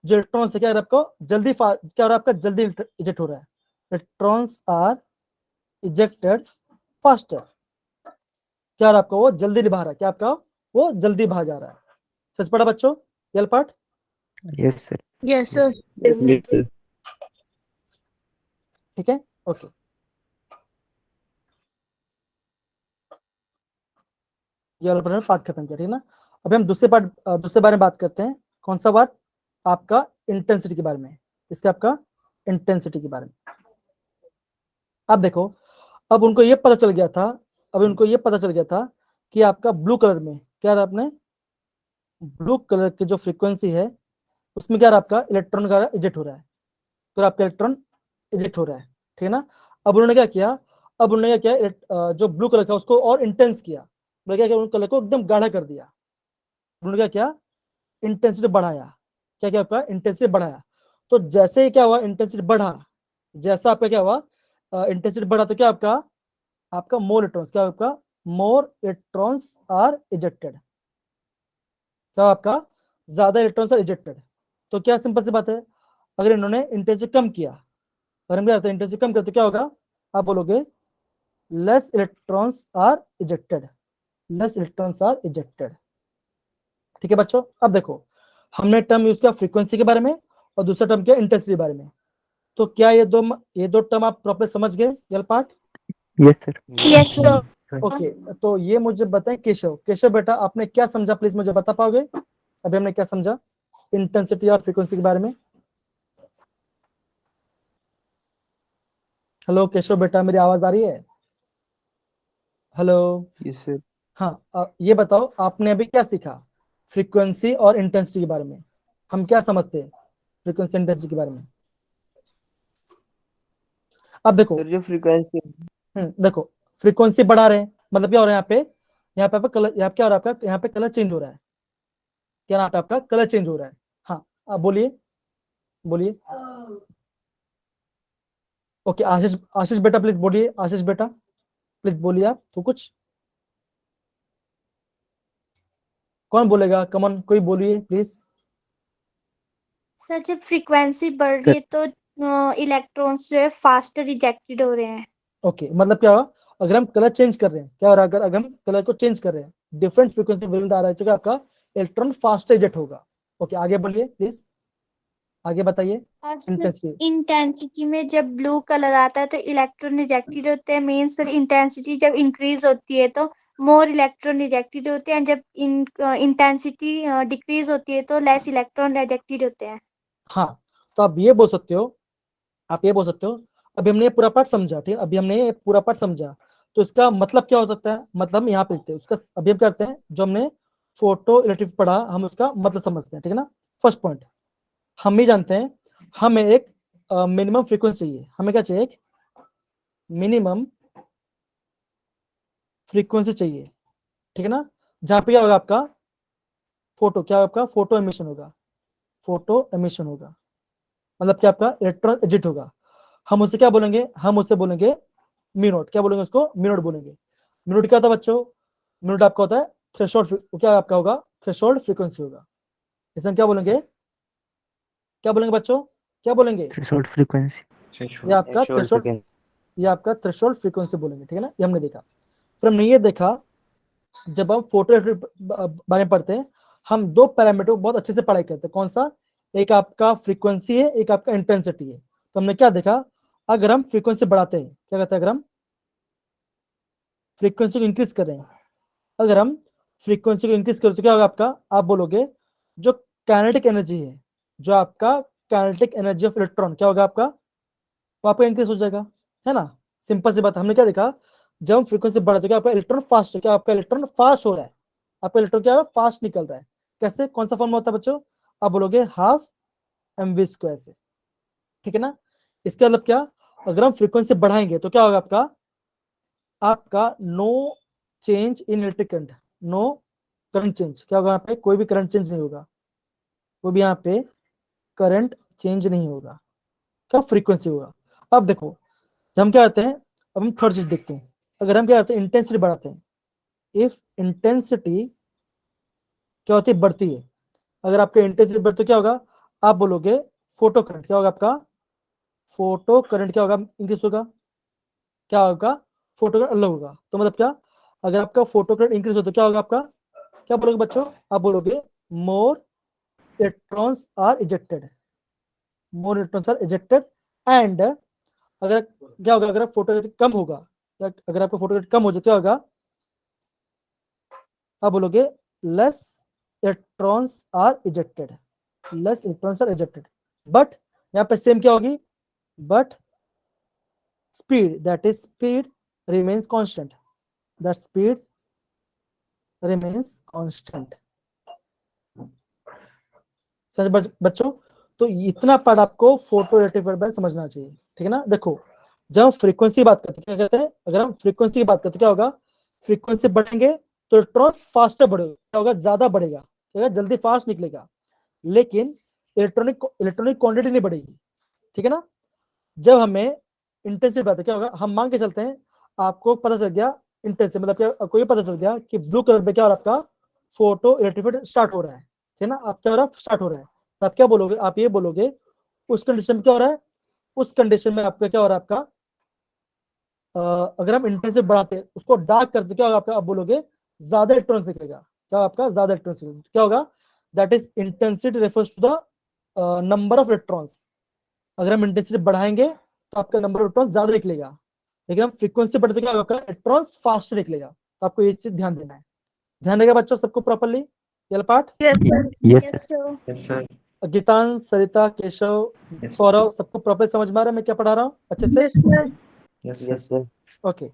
जो इलेक्ट्रॉन से क्या हो रहा है आपको जल्दी क्या हो रहा है आपका, जल्दी इजेक्ट हो रहा है, इलेक्ट्रॉन्स आर इजेक्टेड फास्टर, क्या हो रहा है आपका, वो जल्दी नहीं बाहर है, क्या आपका वो जल्दी बाहर जा रहा है। सच पड़ा बच्चों, ये पार्ट, Yes, sir. Yes, sir. ठीक है, ओके। ये वाला पार्ट पार्ट खत्म किया, ठीक है ना। अभी हम दूसरे बारे में बात करते हैं। कौन सा पार्ट? आपका इंटेंसिटी के बारे में। इसका आपका इंटेंसिटी के बारे में। अब देखो, अब उनको ये पता चल गया था कि आपका ब्लू कलर में क्या रहा, आपने ब्लू कलर की जो फ्रीक्वेंसी है उसमें क्या रहा, आपका इलेक्ट्रॉन का इजेक्ट हो रहा है। तो आपका इलेक्ट्रॉन इजेक्ट हो रहा है, ठीक है ना। अब उन्होंने क्या किया, जो ब्लू कलर था उसको और इंटेंस किया। उन्होंने क्या किया, उन कलर को एकदम गाढ़ा कर दिया। उन्होंने क्या किया, इंटेंसिटी बढ़ाया। क्या क्या आपका इंटेंसिटी बढ़ाया। तो जैसे ही क्या हुआ, इंटेंसिटी बढ़ा, जैसा आपका क्या हुआ, इंटेंसिटी बढ़ा, तो क्या आपका मोर इलेक्ट्रॉन्स, क्या आपका मोर इलेक्ट्रॉन्स आर इजेक्टेड, क्या आपका ज्यादा इलेक्ट्रॉन्स आर इजेक्टेड। तो क्या सिंपल सी बात है, अगर इन्होंने इंटेंसिटी कम किया, अगर हम क्या करते हैं इंटेंसिटी कम करते, क्या होगा, आप बोलोगे less electrons are ejected, less electrons are ejected. ठीक है बच्चों, अब देखो हमने टर्म यूज किया फ्रीक्वेंसी के बारे में और दूसरा टर्म किया इंटेंसिटी के बारे में। तो क्या ये दो टर्म आप प्रॉपर समझ गए, ये पार्ट? Yes, sir. Yes, sir. Okay, तो ये मुझे बताएं केशव बेटा, आपने क्या समझा, प्लीज मुझे बता पाओगे? अभी हमने क्या समझा इंटेंसिटी और फ्रीक्वेंसी के बारे में? हेलो केशव बेटा, मेरी आवाज आ रही है? हेलो। Yes, sir. हाँ, ये बताओ आपने अभी क्या सीखा फ्रीक्वेंसी और इंटेंसिटी के बारे में? हम क्या समझते हैं फ्रीक्वेंसी इंटेंसिटी के बारे में? अब देखो, सर जो फ्रीक्वेंसी देखो फ्रीक्वेंसी बढ़ा रहे हैं, मतलब क्या हो रहा है यहाँ पे आपका कलर, यहाँ क्या हो रहा है आपका, यहाँ पे कलर चेंज हो रहा है। क्या यहाँ पे आपका कलर चेंज हो रहा है? हाँ, आप बोलिए बोलिए। ओके, आशीष बेटा प्लीज बोलिए, आशीष बेटा प्लीज बोलिए आप तो कुछ। कौन बोलेगा, कमन कोई बोलिए प्लीज। सर जब फ्रीक्वेंसी बढ़ रही है तो इलेक्ट्रॉन्स जो है फास्टर इजेक्टेड हो रहे हैं। ओके, मतलब क्या हुआ, अगर हम कलर चेंज कर रहे हैं, क्या हो रहा है, अगर हम कलर को चेंज कर रहे हैं, डिफरेंट फ्रीक्वेंसी वेवलेंथ आ रहा है, तो क्या आपका इलेक्ट्रॉन फास्टर इजेक्ट होगा। ओके, आगे बोलिए प्लीज, आगे बताइए। और सर इंटेंसिटी, इंटेंसिटी में जब ब्लू कलर आता है तो इलेक्ट्रॉन इजेक्टेड होते हैं। मेन सर इंटेंसिटी जब इंक्रीज होती है तो मोर इलेक्ट्रॉन इजेक्टेड होते हैं, जब इंटेंसिटी डिक्रीज होती है तो लेस इलेक्ट्रॉन इजेक्टेड होते हैं। हाँ, तो आप ये बोल सकते हो, अभी हमने ये पूरा पार्ट समझा, ठीक है, अभी हमने ये पूरा पार्ट समझा, तो इसका मतलब क्या हो सकता है, मतलब हम यहाँ पे लिखते हैं उसका, अभी हम करते हैं जो हमने फोटो इलेक्ट्रिक पढ़ा, हम उसका मतलब समझते हैं, ठीक है ना। फर्स्ट पॉइंट, हम ही जानते हैं हमें एक मिनिमम फ्रीक्वेंसी चाहिए। हमें क्या चाहिए, एक मिनिमम फ्रीक्वेंसी चाहिए, ठीक है ना, जहाँ पे क्या होगा आपका फोटो, क्या होगा आपका फोटो एमिशन होगा, फोटो एमिशन होगा, मतलब क्या आपका इलेक्ट्रॉन एजिट होगा। हम उससे क्या बोलेंगे, हम उससे बोलेंगे म्यू, क्या बोलेंगे उसको, म्यू बोलेंगे। म्यू क्या होता है बच्चों, म्यू आपका होता है थ्रेशोल्ड, क्या आपका होगा, थ्रेशोल्ड फ्रीक्वेंसी होगा। इसे हम क्या बोलेंगे, क्या बोलेंगे बच्चों, क्या बोलेंगे, Threshold frequency. ये आपका थ्रेशोल्ड, ये आपका थ्रेशोल्ड फ्रीक्वेंसी बोलेंगे, ठीक है ना। ये हमने देखा। फिर हमने ये देखा, जब हम फोटो बारे में पढ़ते हैं, हम दो पैरामीटर बहुत अच्छे से पढ़ाई करते हैं। कौन सा, एक आपका फ्रीक्वेंसी है, एक आपका इंटेंसिटी है। तो हमने क्या देखा, अगर हम फ्रीक्वेंसी बढ़ाते हैं, क्या कहते हैं, अगर हम फ्रीक्वेंसी को इंक्रीज कर रहे हैं, अगर हम फ्रीक्वेंसी को इंक्रीज करें तो क्या होगा आपका, आप बोलोगे जो काइनेटिक एनर्जी है, जो आपका काइनेटिक एनर्जी ऑफ इलेक्ट्रॉन क्या होगा आपका, वो आपका इंक्रीज हो जाएगा, है ना। सिंपल सी बात, हमने क्या देखा, जब हम फ्रीक्वेंसी बढ़ाते, क्या आपका इलेक्ट्रॉन फास्ट, क्या आपका इलेक्ट्रॉन फास्ट हो रहा है, आपका इलेक्ट्रॉन क्या है, फास्ट निकल रहा है। कैसे, कौन सा फॉर्म होता है बच्चों, आप बोलोगे हाफ mv स्क्वायर से, ठीक है ना। इसका मतलब क्या, अगर हम फ्रीक्वेंसी बढ़ाएंगे तो क्या होगा आपका, no change in electric current, no current change, क्या होगा यहाँ पे, कोई भी करंट चेंज नहीं होगा, कोई भी यहाँ पे करंट चेंज नहीं होगा, क्या फ्रीक्वेंसी होगा। अब देखो, जब हम क्या करते हैं, अब हम थर्ड चीज देखते हैं, अगर हम क्या करते हैं इंटेंसिटी बढ़ाते हैं, इफ इंटेंसिटी क्या होती है, बढ़ती है, अगर आपका इंटेंसिटी बढ़ती है क्या होगा, आप बोलोगे फोटो करंट, क्या होगा आपका फोटो करंट, क्या होगा, इंक्रीज होगा, क्या होगा, फोटो करंट अलग होगा। तो मतलब क्या, अगर आपका फोटो करंट इंक्रीज होता है क्या होगा आपका, क्या बोलोगे बच्चों, आप बोलोगे more electrons are ejected, more electrons are ejected. And अगर क्या होगा, अगर फोटो कम होगा, अगर आपका फोटो कम हो जाए क्या होगा, अब बोलोगे less electrons are ejected, less electrons are ejected, but यहाँ पे सेम क्या होगी, but speed, that is speed remains constant, that speed remains constant. बच्चों तो इतना पार्ट आपको फोटो इलेक्ट्रिक फील्ड समझना चाहिए, ठीक है ना। देखो जब हम फ्रीक्वेंसी की बात करते हैं क्या कहते हैं, अगर हम फ्रीक्वेंसी की बात करते हैं क्या होगा, फ्रीक्वेंसी बढ़ेंगे तो इलेक्ट्रॉन्स फास्टर बढ़ेगा, क्या होगा, ज्यादा बढ़ेगा, क्या होगा, जल्दी फास्ट निकलेगा, लेकिन इलेक्ट्रॉनिक क्वांटिटी नहीं बढ़ेगी, ठीक है ना। जब हमें इंटेंसिटी बात है क्या होगा, हम मान के चलते हैं आपको पता चल गया इंटेंसिटी, मतलब क्या आपको ये पता चल गया कि ब्लू कलर पे क्या हो रहा है, आपका फोटो इलेक्ट्रिक फील्ड स्टार्ट हो रहा है, ठीक है ना, आप क्या हो रहा है, स्टार्ट हो रहा है, तो आप क्या बोलोगे, आप ये बोलोगे उस कंडीशन में क्या हो रहा है, उस कंडीशन में आपका क्या हो रहा है, आपका अगर हम इंटेंसिटी बढ़ाते हैं उसको डार्क करते क्या होगा आपका, आप बोलोगे ज्यादा इलेक्ट्रॉन्स निकलेगा, क्या आपका ज्यादा इलेक्ट्रॉन्स, क्या होगा, that is intensity refers to the number of electrons. अगर हम इंटेंसिटी बढ़ाएंगे तो आपका नंबर ऑफ इलेक्ट्रॉन्स ज्यादा निकलेगा, लेकिन हम फ्रीक्वेंसी बढ़ाते क्या होगा, आपका इलेक्ट्रॉन्स फास्ट निकलेगा, तो आपको ये चीज ध्यान देना है। ध्यान रहेगा बच्चों सबको प्रॉपरली ये पार्ट। Yes, sir. Yes, sir. Geetansh, Sarita, Keshav, Yes. Saurabh, सबको प्रॉपर समझ में आ रहा है मैं क्या पढ़ा रहा हूँ अच्छे से? Yes, sir. ओके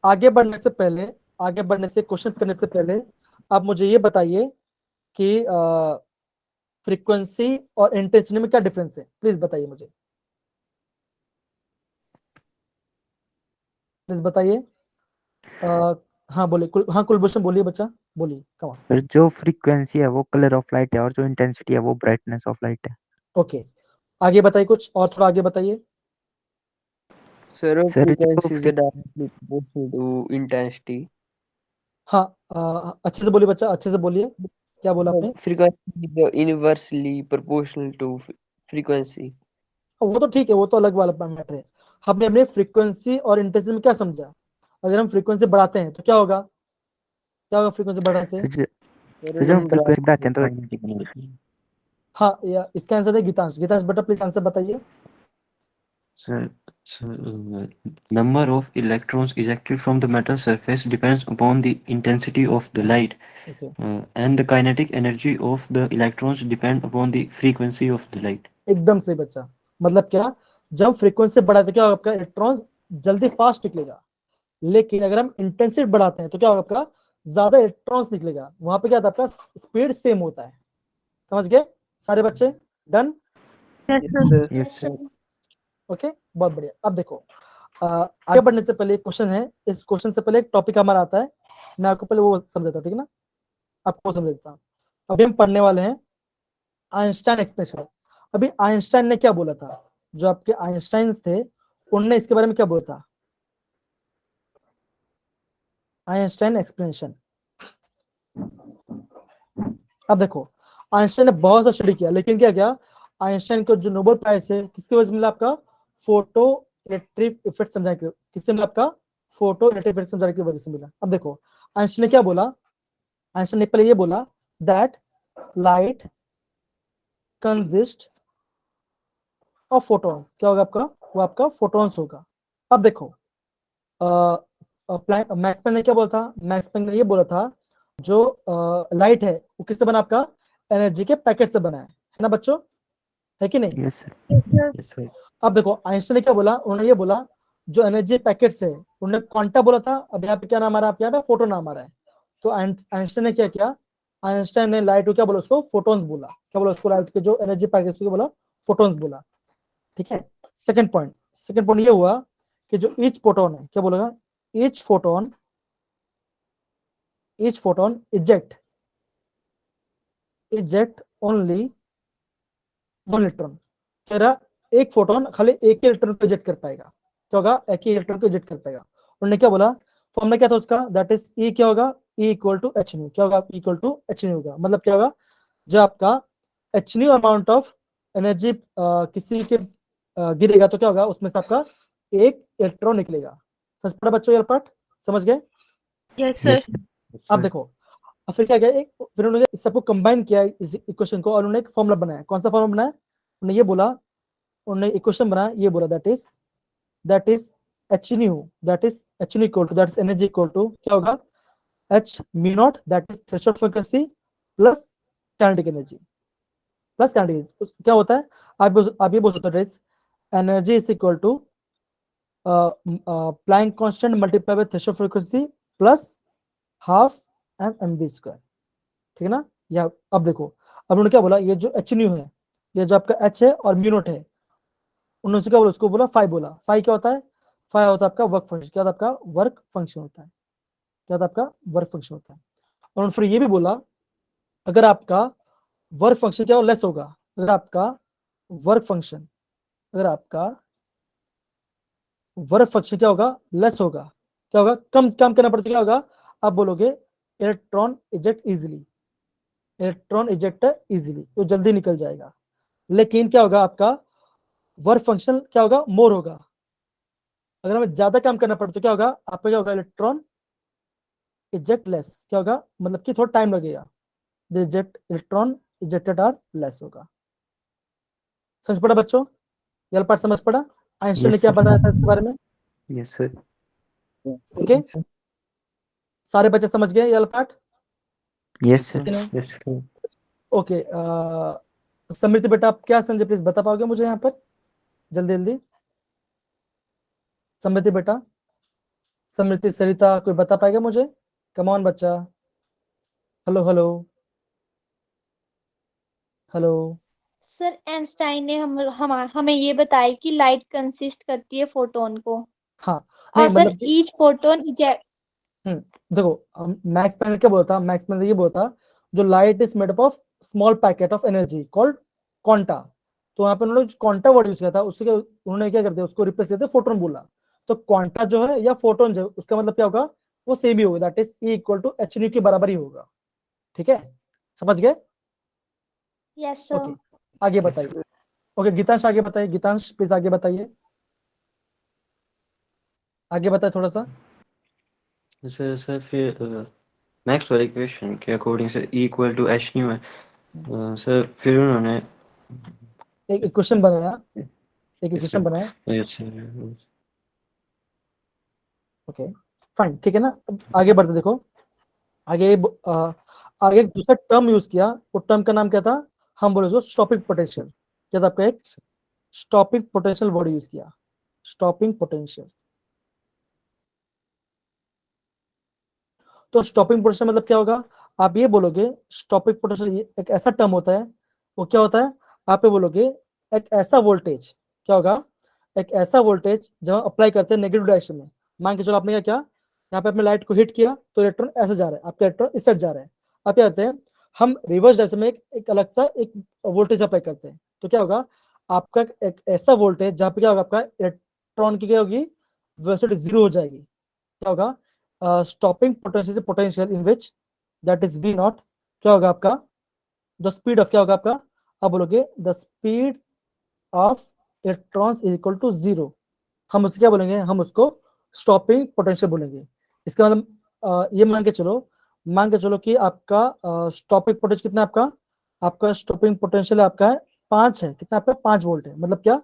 आगे बढ़ने से पहले, आगे बढ़ने से क्वेश्चन करने से पहले आप मुझे ये बताइए कि फ्रीक्वेंसी और इंटेंसिटी में क्या डिफरेंस है, प्लीज बताइए मुझे, प्लीज बताइए। हाँ बोलिए, हाँ कुलभूषण बोलिए बच्चा, बोलिए कम ऑन। सर जो फ्रीक्वेंसी है वो कलर ऑफ लाइट है और जो इंटेंसिटी है वो ब्राइटनेस ऑफ लाइट है। ओके आगे बताइए कुछ और, थोड़ा आगे बताइए। Sir, सर जो frequency is directly proportional to intensity. हाँ अच्छे से बोलिए बच्चा, अच्छे से बोलिए, क्या बोला आपने? Frequency is inversely proportional to frequency. वो तो ठीक है, वो तो अलग वाला मैटर है। हमने अपने फ्रीक्वेंसी और इंटेंसिटी में क्या समझा, अगर हम फ्रीक्वेंसी बढ़ाते हैं तो क्या होगा, क्या होगा फ्रीक्वेंसी बढ़ाने से? सर जब हम फ्रीक्वेंसी बढ़ाते हैं तो हाँ या इसका आंसर है गीतांश। गीतांश बेटा प्लीज आंसर बताइए। Sir, number of electrons ejected from the metal surface depends upon the intensity of the light, okay and the kinetic energy of the electrons depend upon the frequency of the light. एकदम सही बच्चा, मतलब क्या, जब frequency बढ़ाते क्या होगा, आपका इलेक्ट्रॉन जल्दी फास्ट निकलेगा, लेकिन अगर हम इंटेंसिटी बढ़ाते हैं तो क्या होगा, आपका ज्यादा इलेक्ट्रॉन्स निकलेगा, वहां पे क्या होता है, आपका स्पीड सेम होता है। समझ गए सारे बच्चे? डन? Yes sir. ओके बहुत बढ़िया। अब देखो आगे बढ़ने से पहले एक क्वेश्चन है, इस क्वेश्चन से पहले एक टॉपिक हमारा आता है, मैं आपको पहले वो समझाता हूँ, ठीक है ना, आपको समझ देता हूँ। अभी हम पढ़ने वाले हैं आइंस्टाइन एक्सप्रेशन। अभी आइंस्टाइन ने क्या बोला था, जो आपके आइंस्टाइन थे उनने इसके बारे में क्या बोला था, आइंस्टाइन एक्सप्लेनेशन। अब देखो आइंस्टाइन ने बहुत सा स्टडी किया, लेकिन क्या किया, आइंस्टाइन को जो नोबेल प्राइज है किसकी वजह से मिला, आपका फोटो इलेक्ट्रिक इफेक्ट समझाने के, किससे मिला, आपका फोटो इलेक्ट्रिक इफेक्ट समझाने की वजह से मिला। अब देखो आइंस्टाइन ने क्या बोला, आइंस्टाइन ने पहले ये बोला that light consist of photon, क्या होगा आपका, वो आपका फोटोन्स होगा। अब देखो मैक्स प्लैंक ने क्या बोला था, मैक्स प्लैंक ने ये बोला था जो लाइट है वो किससे बना, आपका एनर्जी के पैकेट से बना है ना बच्चों, है कि नहीं? Yes sir. Yes, sir. अब देखो आइंस्टाइन ने क्या बोला, उन्होंने ये बोला जो एनर्जी पैकेट्स है, उन्होंने क्वांटा बोला था, अब यहाँ पे क्या नाम आ रहा है, यहाँ पे फोटोन नाम आ रहा है। तो आइंस्टाइन ने क्या किया, आइंस्टाइन ने लाइट को क्या बोला, उसको फोटोन्स बोला, क्या बोला उसको, लाइट के जो एनर्जी पैकेट्स को बोला फोटोन्स बोला, ठीक है। सेकंड पॉइंट ये हुआ कि जो ईच फोटोन है, क्या बोलेगा, each photon eject only one electron, कह रहा एक फोटोन खाली एक ही इलेक्ट्रॉन को इजेक्ट कर पाएगा, क्या होगा, एक ही इलेक्ट्रॉन को इजेक्ट कर पाएगा। उन्होंने क्या बोला, फॉर्मूला क्या था उसका, दैट इज ई, क्या होगा, E equal to h nu, क्या होगा, इक्वल टू एच न्यू होगा। मतलब क्या होगा, जो आपका H new amount of energy किसी के गिरेगा तो क्या होगा, उसमें से आपका एक इलेक्ट्रॉन निकलेगा। समझ पड़ा बच्चों ये पार्ट, समझ गए? Yes, sir. अब देखो अब फिर क्या किया, फिर उन्होंने इस सबको कंबाइन किया इस इक्वेशन को, और उन्होंने एक फॉर्मूला बनाया। कौन सा फॉर्मूला बनाया, उन्होंने ये बोला, उन्होंने इक्वेशन बनाया, ये बोला that is h nu equal to, that is energy equal to क्या होगा, h mu not that is threshold frequency plus kinetic energy, plus kinetic क्या होता है, आप ये बोल सकते हो energy is equal to Planck constant multiply by threshold frequency plus half mv square, ठीक है ना। या अब देखो, अब उन्होंने क्या बोला, ये जो एच न्यू है, ये जो आपका एच है और म्यू नॉट है, उन्होंने से क्या बोला, उसको बोला फाई बोला। फाई क्या होता है, फाई होता है आपका वर्क फंक्शन, क्या होता है आपका वर्क फंक्शन होता है, क्या होता है आपका वर्क फंक्शन होता है। और फिर ये भी बोला अगर आपका वर्क फंक्शन क्या हो लेस होगा, अगर आपका वर्क फंक्शन, अगर आपका वर्क फंक्शन क्या होगा लेस होगा, क्या होगा कम काम करना पड़ता, क्या होगा आप बोलोगे electron eject easily, electron eject easily, तो जल्दी निकल जाएगा। लेकिन क्या होगा आपका वर्क फंक्शन क्या होगा मोर होगा, अगर हमें ज्यादा काम करना पड़े तो क्या होगा आपका, क्या होगा इलेक्ट्रॉन इजेक्ट लेस, क्या होगा मतलब कि थोड़ा टाइम लगेगा, the eject electron ejected are less होगा। समझ पड़ा बच्चों, ये पार्ट समझ पड़ा, आइंस्टाइन ने Yes, क्या sir. बताया था इसके बारे में, Yes, sir. ओके सारे बच्चे समझ गए ये पार्ट, Yes, sir. कि नहीं? Yes, sir. ओके समृति बेटा आप क्या समझे प्लीज बता पाओगे मुझे यहाँ पर जल्दी जल्दी, समृति बेटा, समृति सरिता कोई बता पाएगा मुझे, कम ऑन बच्चा, hello hello hello. Sir Einstein ने हमें ये बताया कि लाइट कंसिस्ट करती है फोटोन को, हाँ नहीं और सर मतलब कि ईच फोटोन इजेक्ट। देखो मैक्स प्लैंक क्या बोलता, मैक्स प्लैंक ये बोलता जो light is made up of small packet of energy called quanta, तो यहाँ पे उन्होंने क्वांटा वर्ड यूज किया था, उससे उन्होंने क्या कर दिया उसको रिप्लेस करते फोटोन बोला, तो क्वांटा जो है या फोटोन जो है उसका मतलब क्या होगा वो सेम ही होगा, that is E equal to h nu के बराबर ही होगा, ठीक है समझ गए। Yes okay sir. आगे बताइए, ओके गीतांश आगे बताइए, गीतांश प्लीज आगे बताइए, आगे बताइए थोड़ा सा। सर फिर मैक्सवेल इक्वेशन के अकॉर्डिंग से E equal to h nu है, सर फिर उन्होंने एक इक्वेशन बनाया, एक Yes, इक्वेशन sir. बनाया, Yes, sir. ओके फाइन ठीक है ना। अब आगे बढ़ते देखो, आगे आगे एक दूसरा टर्म यूज किया, वो टर्म का नाम क्या था, हम बोले उसको स्टॉपिंग पोटेंशियल, क्या था आपका एक स्टॉपिंग पोटेंशियल वर्ड यूज किया, स्टॉपिंग पोटेंशियल। तो स्टॉपिंग पोटेंशियल मतलब क्या होगा, आप ये बोलोगे स्टॉपिंग पोटेंशियल एक ऐसा टर्म होता है, वो क्या होता है आप ये बोलोगे एक ऐसा वोल्टेज, क्या होगा एक ऐसा वोल्टेज जब हम अप्लाई करते हैं नेगेटिव डायरेक्शन में, मान के चलो आपने क्या किया, यहाँ पे अपने लाइट को हिट किया तो इलेक्ट्रॉन ऐसे जा रहा है, आपका इलेक्ट्रॉन इस साइड जा रहा है, आप क्या करते हैं हम रिवर्स डायरेक्शन में एक अलग सा एक वोल्टेज अप्लाई करते हैं, तो क्या होगा आपका एक ऐसा वोल्टेज जहाँ पे क्या होगा आपका इलेक्ट्रॉन की क्या होगी वेलोसिटी जीरो हो जाएगी, क्या होगा स्टॉपिंग पोटेंशियल से potential in which that is V not, क्या होगा आपका द स्पीड ऑफ, क्या होगा आपका आप बोलोगे the speed of electrons is equal to zero, हम उससे क्या बोलेंगे, हम उसको स्टॉपिंग पोटेंशियल बोलेंगे। इसका मतलब ये मान के चलो कि आपका स्टॉपिंग पोटेंशियल कितना है आपका स्टॉपिंग पोटेंशियल आपका है 5 है, कितना आपका 5 वोल्ट है, मतलब क्या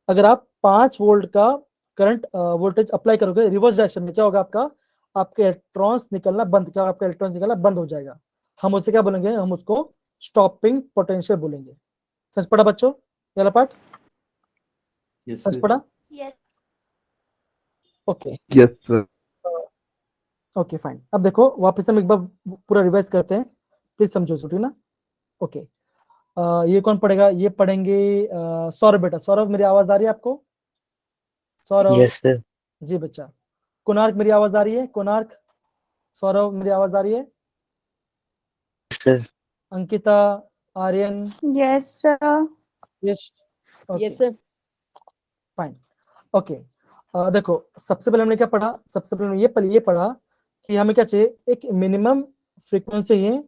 अगर आप 5 वोल्ट का करंट वोल्टेज अप्लाई करोगे रिवर्स डायरेक्शन में, क्या होगा आपके इलेक्ट्रॉन्स निकलना बंद, क्या आपका इलेक्ट्रॉन्स निकलना बंद हो जाएगा, हम उससे क्या बोलेंगे, हम उसको स्टॉपिंग पोटेंशियल बोलेंगे। समझ पड़ा बच्चों ये वाला पार्ट, Yes, समझ sir. पड़ा, yes. Okay Yes, sir. Okay fine. अब देखो वापस हम एक बार पूरा रिवाइज करते हैं, प्लीज समझो ठीक ना। ओके ये कौन पढ़ेगा, ये पढ़ेंगे सौरभ बेटा, सौरभ मेरी आवाज आ रही है आपको, सौरभ यस सर। जी बच्चा, कोणार्क मेरी आवाज आ रही है, कोणार्क सौरभ मेरी आवाज आ रही है, sir Ankita Aryan yes sir. Yash okay fine okay देखो सबसे पहले हमने क्या पढ़ा, सबसे पहले ये पढ़ा कि हमें क्या चाहिए, एक मिनिमम फ्रीक्वेंसी है,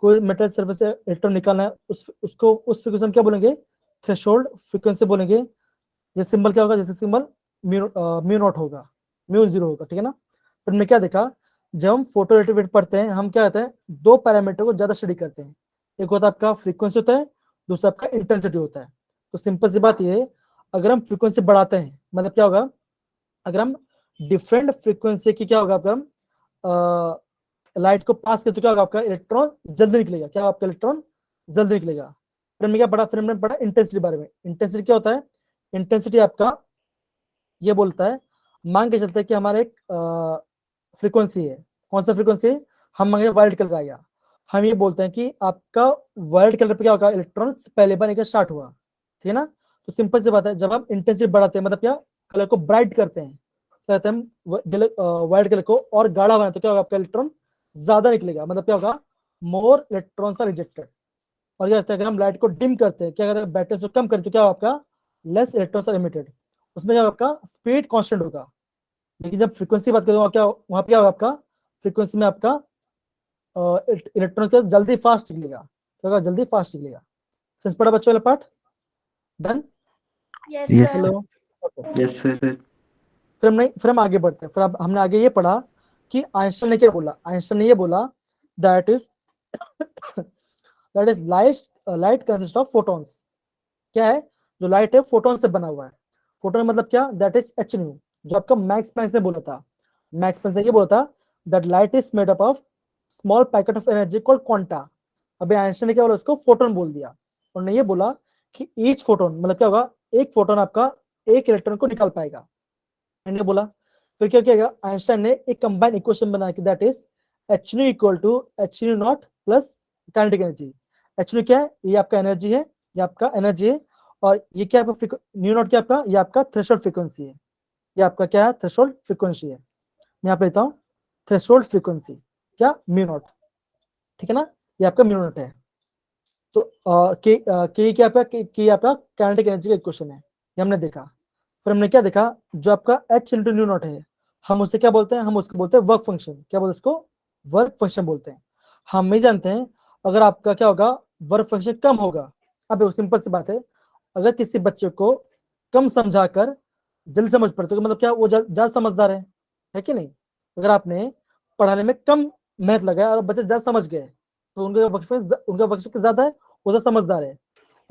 कोई मेटल सर्फेस से इलेक्ट्रॉन निकालना है, उसको उस फ्रीक्वेंसी हम क्या बोलेंगे थ्रेशोल्ड फ्रीक्वेंसी बोलेंगे, ये सिंबल क्या होगा, जैसे सिंबल म्यू नॉट होगा, म्यू जीरो होगा, ठीक है ना। फिर हमने क्या देखा, जब हम फोटो इलेक्ट्रिक पढ़ते हैं हम क्या कहते हैं दो पैरामीटर को ज्यादा स्टडी करते हैं, एक होता है आपका फ्रीक्वेंसी होता है, दूसरा आपका इंटेंसिटी होता है। तो सिंपल सी बात ये है, अगर हम फ्रीक्वेंसी बढ़ाते हैं मतलब क्या होगा, अगर हम डिफरेंट फ्रीक्वेंसी की क्या होगा, अगर हम लाइट को पास करे तो क्या होगा, आपका इलेक्ट्रॉन जल्दी निकलेगा। क्या होगा, आपका इलेक्ट्रॉन जल्दी निकलेगा। फिर हमने क्या पढ़ा, फिर हमने पढ़ा इंटेंसिटी बारे में। इंटेंसिटी क्या होता है, इंटेंसिटी आपका ये बोलता है, मान के चलते हैं कि हमारा एक फ्रीक्वेंसी है। कौन सा फ्रीक्वेंसी, हम मांगे वायलेट कलर का आया, हम ये बोलते हैं कि आपका वायलेट कलर पे क्या होगा, इलेक्ट्रॉन पहले बार निकलना स्टार्ट हुआ, ठीक है ना। तो सिंपल सी बात है, जब हम इंटेंसिटी बढ़ाते हैं, मतलब क्या, कलर को ब्राइट करते हैं, क्या कहते हैं, वायलेट कलर को और गाढ़ा बनाते, तो क्या होगा, आपका इलेक्ट्रॉन ज्यादा निकलेगा, मतलब क्या होगा, मोर इलेक्ट्रॉन्स आर रिजेक्टेड। और क्या होता है, अगर हम लाइट को डिम करते हैं, क्या कहते हैं, ब्राइटनेस को कम करते, तो क्या होगा, आपका लेस इलेक्ट्रॉन्स आर इमिटेड। उसमें क्या होगा, आपका स्पीड कांस्टेंट होगा। लेकिन जब फ्रीक्वेंसी बात करें, क्या वहां पे क्या होगा, आपका फ्रीक्वेंसी में आपका इलेक्ट्रॉन का जल्दी फास्ट निकलेगा, क्या होगा, जल्दी फास्ट निकलेगा। सेंस पड़ा बच्चों वाला part, done. Yes, Yes. sir. Hello, Yes, sir. फिर हम आगे बढ़ते हैं। फिर अब हमने आगे ये पढ़ा कि आइंस्टाइन ने क्या बोला। आइंस्टाइन ने ये बोला that is light consist of photons. क्या है, जो लाइट है फोटोन से बना हुआ है। फोटोन मतलब क्या, दैट इज एच न्यू, जो आपका मैक्स प्लैंक ने बोला था। मैक्स प्लैंक ने ये बोला था that light is made up of small packet of energy called quanta. अभी आइंस्टाइन ने क्या बोला, उसको फोटोन बोल दिया। उन्होंने ये बोला कि ईच फोटोन मतलब क्या होगा, एक फोटोन आपका एक इलेक्ट्रॉन को निकाल पाएगा, मैंने बोला। फिर क्या किया, आइंस्टाइन ने एक कंबाइंड इक्वेशन बनाया कि that is h nu equal to h nu not plus kinetic energy. H nu क्या है, ये आपका एनर्जी है, ये आपका एनर्जी है, और ये क्या आपका न्यू नॉट, क्या आपका, ये आपका थ्रेशोल्ड फ्रीक्वेंसी है। ये आपका क्या है, थ्रेशोल्ड फ्रीक्वेंसी है। मैं यहाँ पे लेता हूँ थ्रेशोल्ड फ्रीक्वेंसी, क्या, म्यू नॉट, ठीक है ना, ये आपका म्यू नॉट है। तो के क्या आपका, के आपका काइनेटिक एनर्जी का इक्वेशन है, ये हमने देखा। फिर हमने क्या देखा, जो आपका एच इंटू न्यू नॉट है, हम उससे क्या बोलते हैं, हम उसको बोलते हैं वर्क फंक्शन। क्या बोलते हैं उसको, वर्क फंक्शन बोलते हैं। हम नहीं जानते हैं अगर आपका क्या होगा, वर्क फंक्शन कम होगा। अब सिंपल सी बात है, अगर किसी बच्चे को कम समझाकर जल्दी समझ पड़ती है, मतलब क्या, वो ज्यादा समझदार है कि नहीं। अगर आपने पढ़ाने में कम मेहनत लगाया और बच्चे ज्यादा समझ गए, तो उनका वक्त ज्यादा है, वो ज्यादा समझदार है।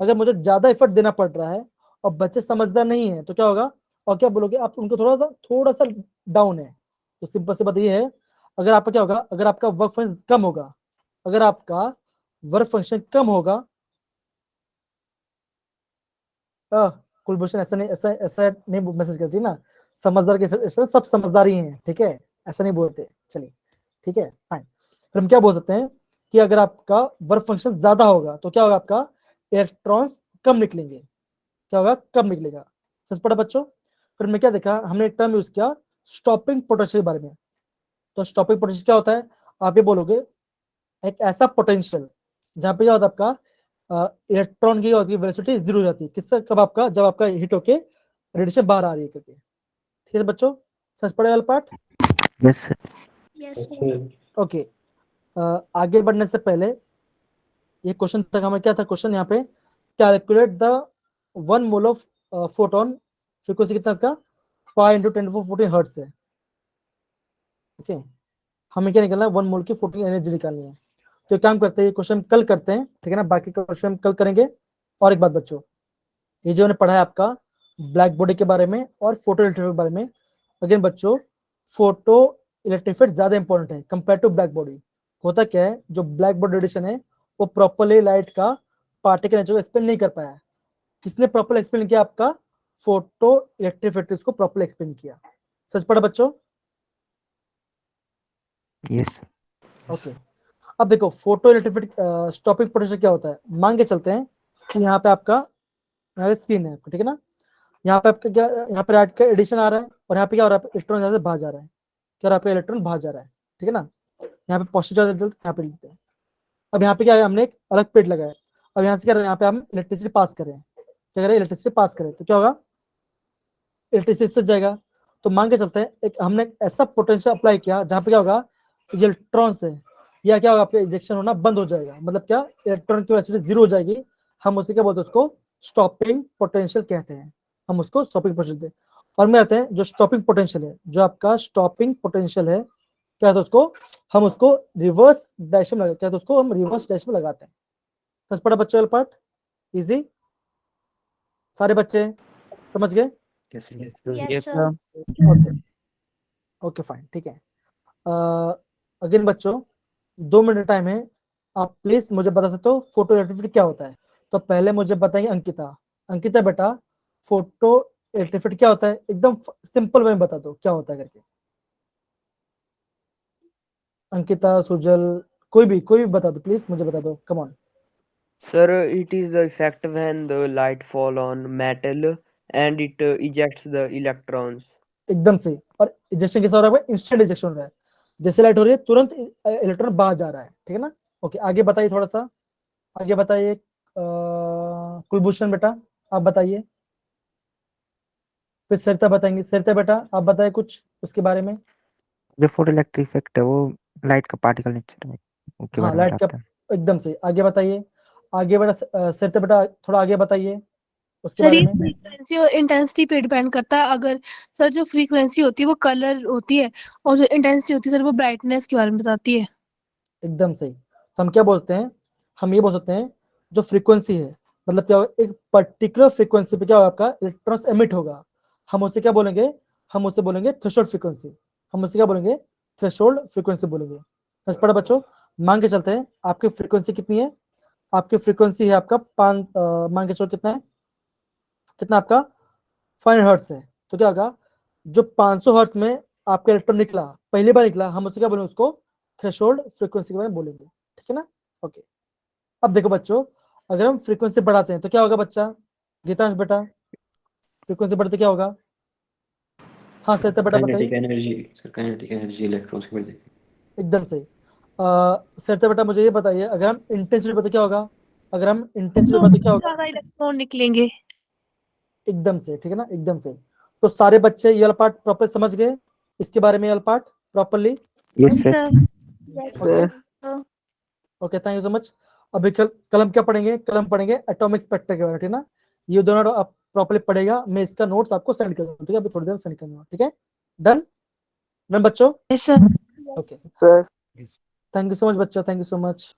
अगर मुझे ज्यादा एफर्ट देना पड़ रहा है और बच्चे समझदार नहीं है, तो क्या होगा, और क्या बोलोगे आप, उनको थोड़ा सा डाउन है। तो सिंपल सी बात ये है, अगर आपका क्या होगा, अगर आपका वर्क फंक्शन कम होगा, अगर आपका वर्क फंक्शन कम होगा, कुलभूषण ऐसा नहीं, ऐसा ऐसा नहीं मैसेज करती ना, समझदार के सब समझदार ही हैं, ठीक है, ऐसा नहीं बोलते। चलिए ठीक है, फाइन। फिर हम क्या बोल सकते हैं कि अगर आपका वर्क फंक्शन ज्यादा होगा, तो क्या होगा, आपका इलेक्ट्रॉन्स कम निकलेंगे। क्या होगा, कम निकलेगा। समझ पड़ा बच्चों। फिर हमने क्या देखा, हमने एक टर्म यूज किया स्टॉपिंग पोटेंशियल बारे में। तो स्टॉपिंग पोटेंशियल क्या होता है, आप ये बोलोगे एक ऐसा पोटेंशियल जहां पे क्या होता है, आपका इलेक्ट्रॉन की होती है वेलोसिटी जीरो हो जाती है। किससे, कब आपका, जब आपका हिट होके रेडिएशन बाहर आ रही है करके। ठीक है बच्चों, समझ पड़े वाला part. Yes, sir. Yes, Yes, sir. sir. Okay, आगे बढ़ने से पहले ये क्वेश्चन तक हमें क्या था, क्वेश्चन यहाँ पे calculate the 1 mole of photon, frequency कितना इसका, 5 × 10⁻14 हर्ट्ज है। ओके, हमें क्या निकालना है, 1 मोल की फोटोन एनर्जी निकालनी है। तो एक काम करते हैं, ये क्वेश्चन कल करते हैं, ठीक है ना, बाकी का क्वेश्चन कल करेंगे। और एक बात बच्चों, ये जो हमने पढ़ा है आपका ब्लैक बॉडी के बारे में और फोटो इलेक्ट्रिक के बारे में, अगेन बच्चों फोटो इलेक्ट्रिक फील्ड ज्यादा इंपॉर्टेंट है कंपेयर टू ब्लैक बॉडी। होता क्या है, जो ब्लैक बॉडी रेडिएशन है वो प्रॉपर्ली लाइट का पार्टिकल नेचर को एक्सप्लेन नहीं कर पाया। किसने प्रॉपर एक्सप्लेन किया, आपका फोटो इलेक्ट्रिक फील्ड को प्रॉपर एक्सप्लेन किया। सच पढ़ा बच्चों। Yes. ओके, अब देखो photo electric field stopping potential क्या होता है। मान के चलते हैं कि यहाँ पे आपका स्क्रीन है, ठीक है ना, यहाँ पे आपका क्या, यहाँ पे लाइट का एडिशन आ रहा है, और यहाँ पे क्या हो रहा है, इलेक्ट्रॉन यहाँ से बाहर जा रहा है। क्या, यहाँ पे इलेक्ट्रॉन बाहर जा रहा है, ठीक है ना, यहाँ पे पॉजिटिव रिजल्ट यहाँ पे लिखते हैं। अब यहाँ पे क्या है, हमने एक अलग पेड लगाया। अब यहाँ से क्या, यहाँ पे हम इलेक्ट्रिसिटी पास कर रहे हैं, क्या करें, इलेक्ट्रिसिटी पास करें, तो क्या होगा, इलेक्ट्रिसिटी से जाएगा। तो मान के चलते हैं एक हमने ऐसा पोटेंशियल अप्लाई किया जहाँ पे क्या होगा, जो इलेक्ट्रॉन से या क्या होगा, आपका इजेक्शन होना बंद हो जाएगा, मतलब क्या, इलेक्ट्रॉन की वेलोसिटी जीरो हो जाएगी। हम उसे क्या बोलते हैं, उसको स्टॉपिंग पोटेंशियल कहते हैं। हम उसको स्टॉपिंग पोटेंशियल, और में आते हैं जो स्टॉपिंग पोटेंशियल है, जो आपका स्टॉपिंग पोटेंशियल है, क्या है उसको, हम उसको रिवर्स डायरेक्शन में लगाते हैं, उसको हम रिवर्स डायरेक्शन में लगाते हैं। समझ पड़ा बच्चों वाला पार्ट, इजी, सारे बच्चे समझ गए। Yes, sir. Yes, sir. Okay fine, ठीक है। अगेन बच्चों 2 मिनट टाइम है, आप प्लीज मुझे बता सकते हो फोटो इलेक्ट्रिसिटी क्या होता है? तो पहले मुझे बताएंगे अंकिता। अंकिता बेटा, फोटो इलेक्ट्रिसिटी क्या होता है? एकदम सिंपल वे में बता दो क्या होता है करके। अंकिता, सुजल, कोई भी बता दो प्लीज, मुझे बता दो, come on. Sir, it is the effect when the light fall on metal and it ejects the electrons. एकदम सही। और इजेक्शन कैसा हो रहा है? इंस्टेंट इजेक्शन हो रहा है, जैसे लाइट हो रही है तुरंत इलेक्ट्रॉन बाहर जा रहा है, ठीक है ना? ओके, आगे बताइए, थोड़ा सा आगे बताइए। कुलभूषण बेटा आप बताइए, फिर सरिता बताएंगे। सरिता बेटा आप बताइए कुछ उसके बारे में। जो फोटो इलेक्ट्रिक इफेक्ट है वो लाइट का पार्टिकल नेचर है, उसके हाँ, बारे में लाइट का, बताता है। एकदम सही। आगे बताइए, आगे बेटा सरिता बेटा थोड़ा आगे बताइए उसके सर बारे ये में। फ्रीक्वेंसी और इंटेंसिटी पे डिपेंड करता है। अगर सर जो फ्रीक्वेंसी होती है वो कलर होती है और जो इंटेंसिटी होती है सर वो ब्राइटनेस के बारे में बताती है। एकदम सही। तो हम क्या बोलते हैं? हम ये बोल सकते हैं जो फ्रीक्वेंसी है, मतलब क्या होगा, एक पर्टिकुलर फ्रीक्वेंसी पे क्या होगा, आपका इलेक्ट्रॉन्स एमिट होगा, हम उसे क्या बोलेंगे? हम उसे बोलेंगे थ्रेशोल्ड फ्रीक्वेंसी। हम उसे क्या बोलेंगे? थ्रेशोल्ड फ्रीक्वेंसी बोलेंगे। बस पढ़ो बच्चों, मान के चलते हैं आपकी फ्रीक्वेंसी कितनी है? आपकी फ्रीक्वेंसी है आपका 5, मान के चलो कितना है? कितना आपका 500 हर्ट्ज है। तो क्या होगा, जो 500 हर्ट्ज में आपका इलेक्ट्रॉन निकला, पहली बार निकला, हम उसे क्या बोलेंगे? उसको थ्रेशोल्ड फ्रीक्वेंसी के बारे में बोलेंगे, ठीक है ना? ओके, अब देखो बच्चों, अगर हम फ्रीक्वेंसी बढ़ाते हैं तो क्या होगा बच्चा? गीतांश बेटा, फ्रीक्वेंसी बढ़ते क्या होगा? हाँ सरिता बेटा बताइए। काइनेटिक एनर्जी इलेक्ट्रॉन्स की बढ़ती है। एकदम सही। सरिता बेटा मुझे ये बताइए, अगर हम इंटेंसिटी बढ़ते क्या होगा? अगर हम इंटेंसिटी तो बढ़ते क्या होगा? ज्यादा इलेक्ट्रॉन निकलेंगे। एकदम से, ठीक है ना? एकदम से। तो सारे बच्चे ये वाला पार्ट प्रॉपर समझ गए, इसके बारे में ये वाला part properly? Yes sir. Okay okay, thank you so much. अभी कल हम क्या पढ़ेंगे? कल हम पढ़ेंगे एटॉमिक स्पेक्ट्रा के बारे में, ठीक है ना? ये दोनों आप प्रॉपरली पढ़ेगा, मैं इसका नोट्स आपको सेंड कर दूंगा, ठीक है? अभी थोड़ी देर सेंड करूंगा, ठीक है? डन डन बच्चों? Yes sir. Okay, sir thank you so much बच्चा, थैंक यू सो मच।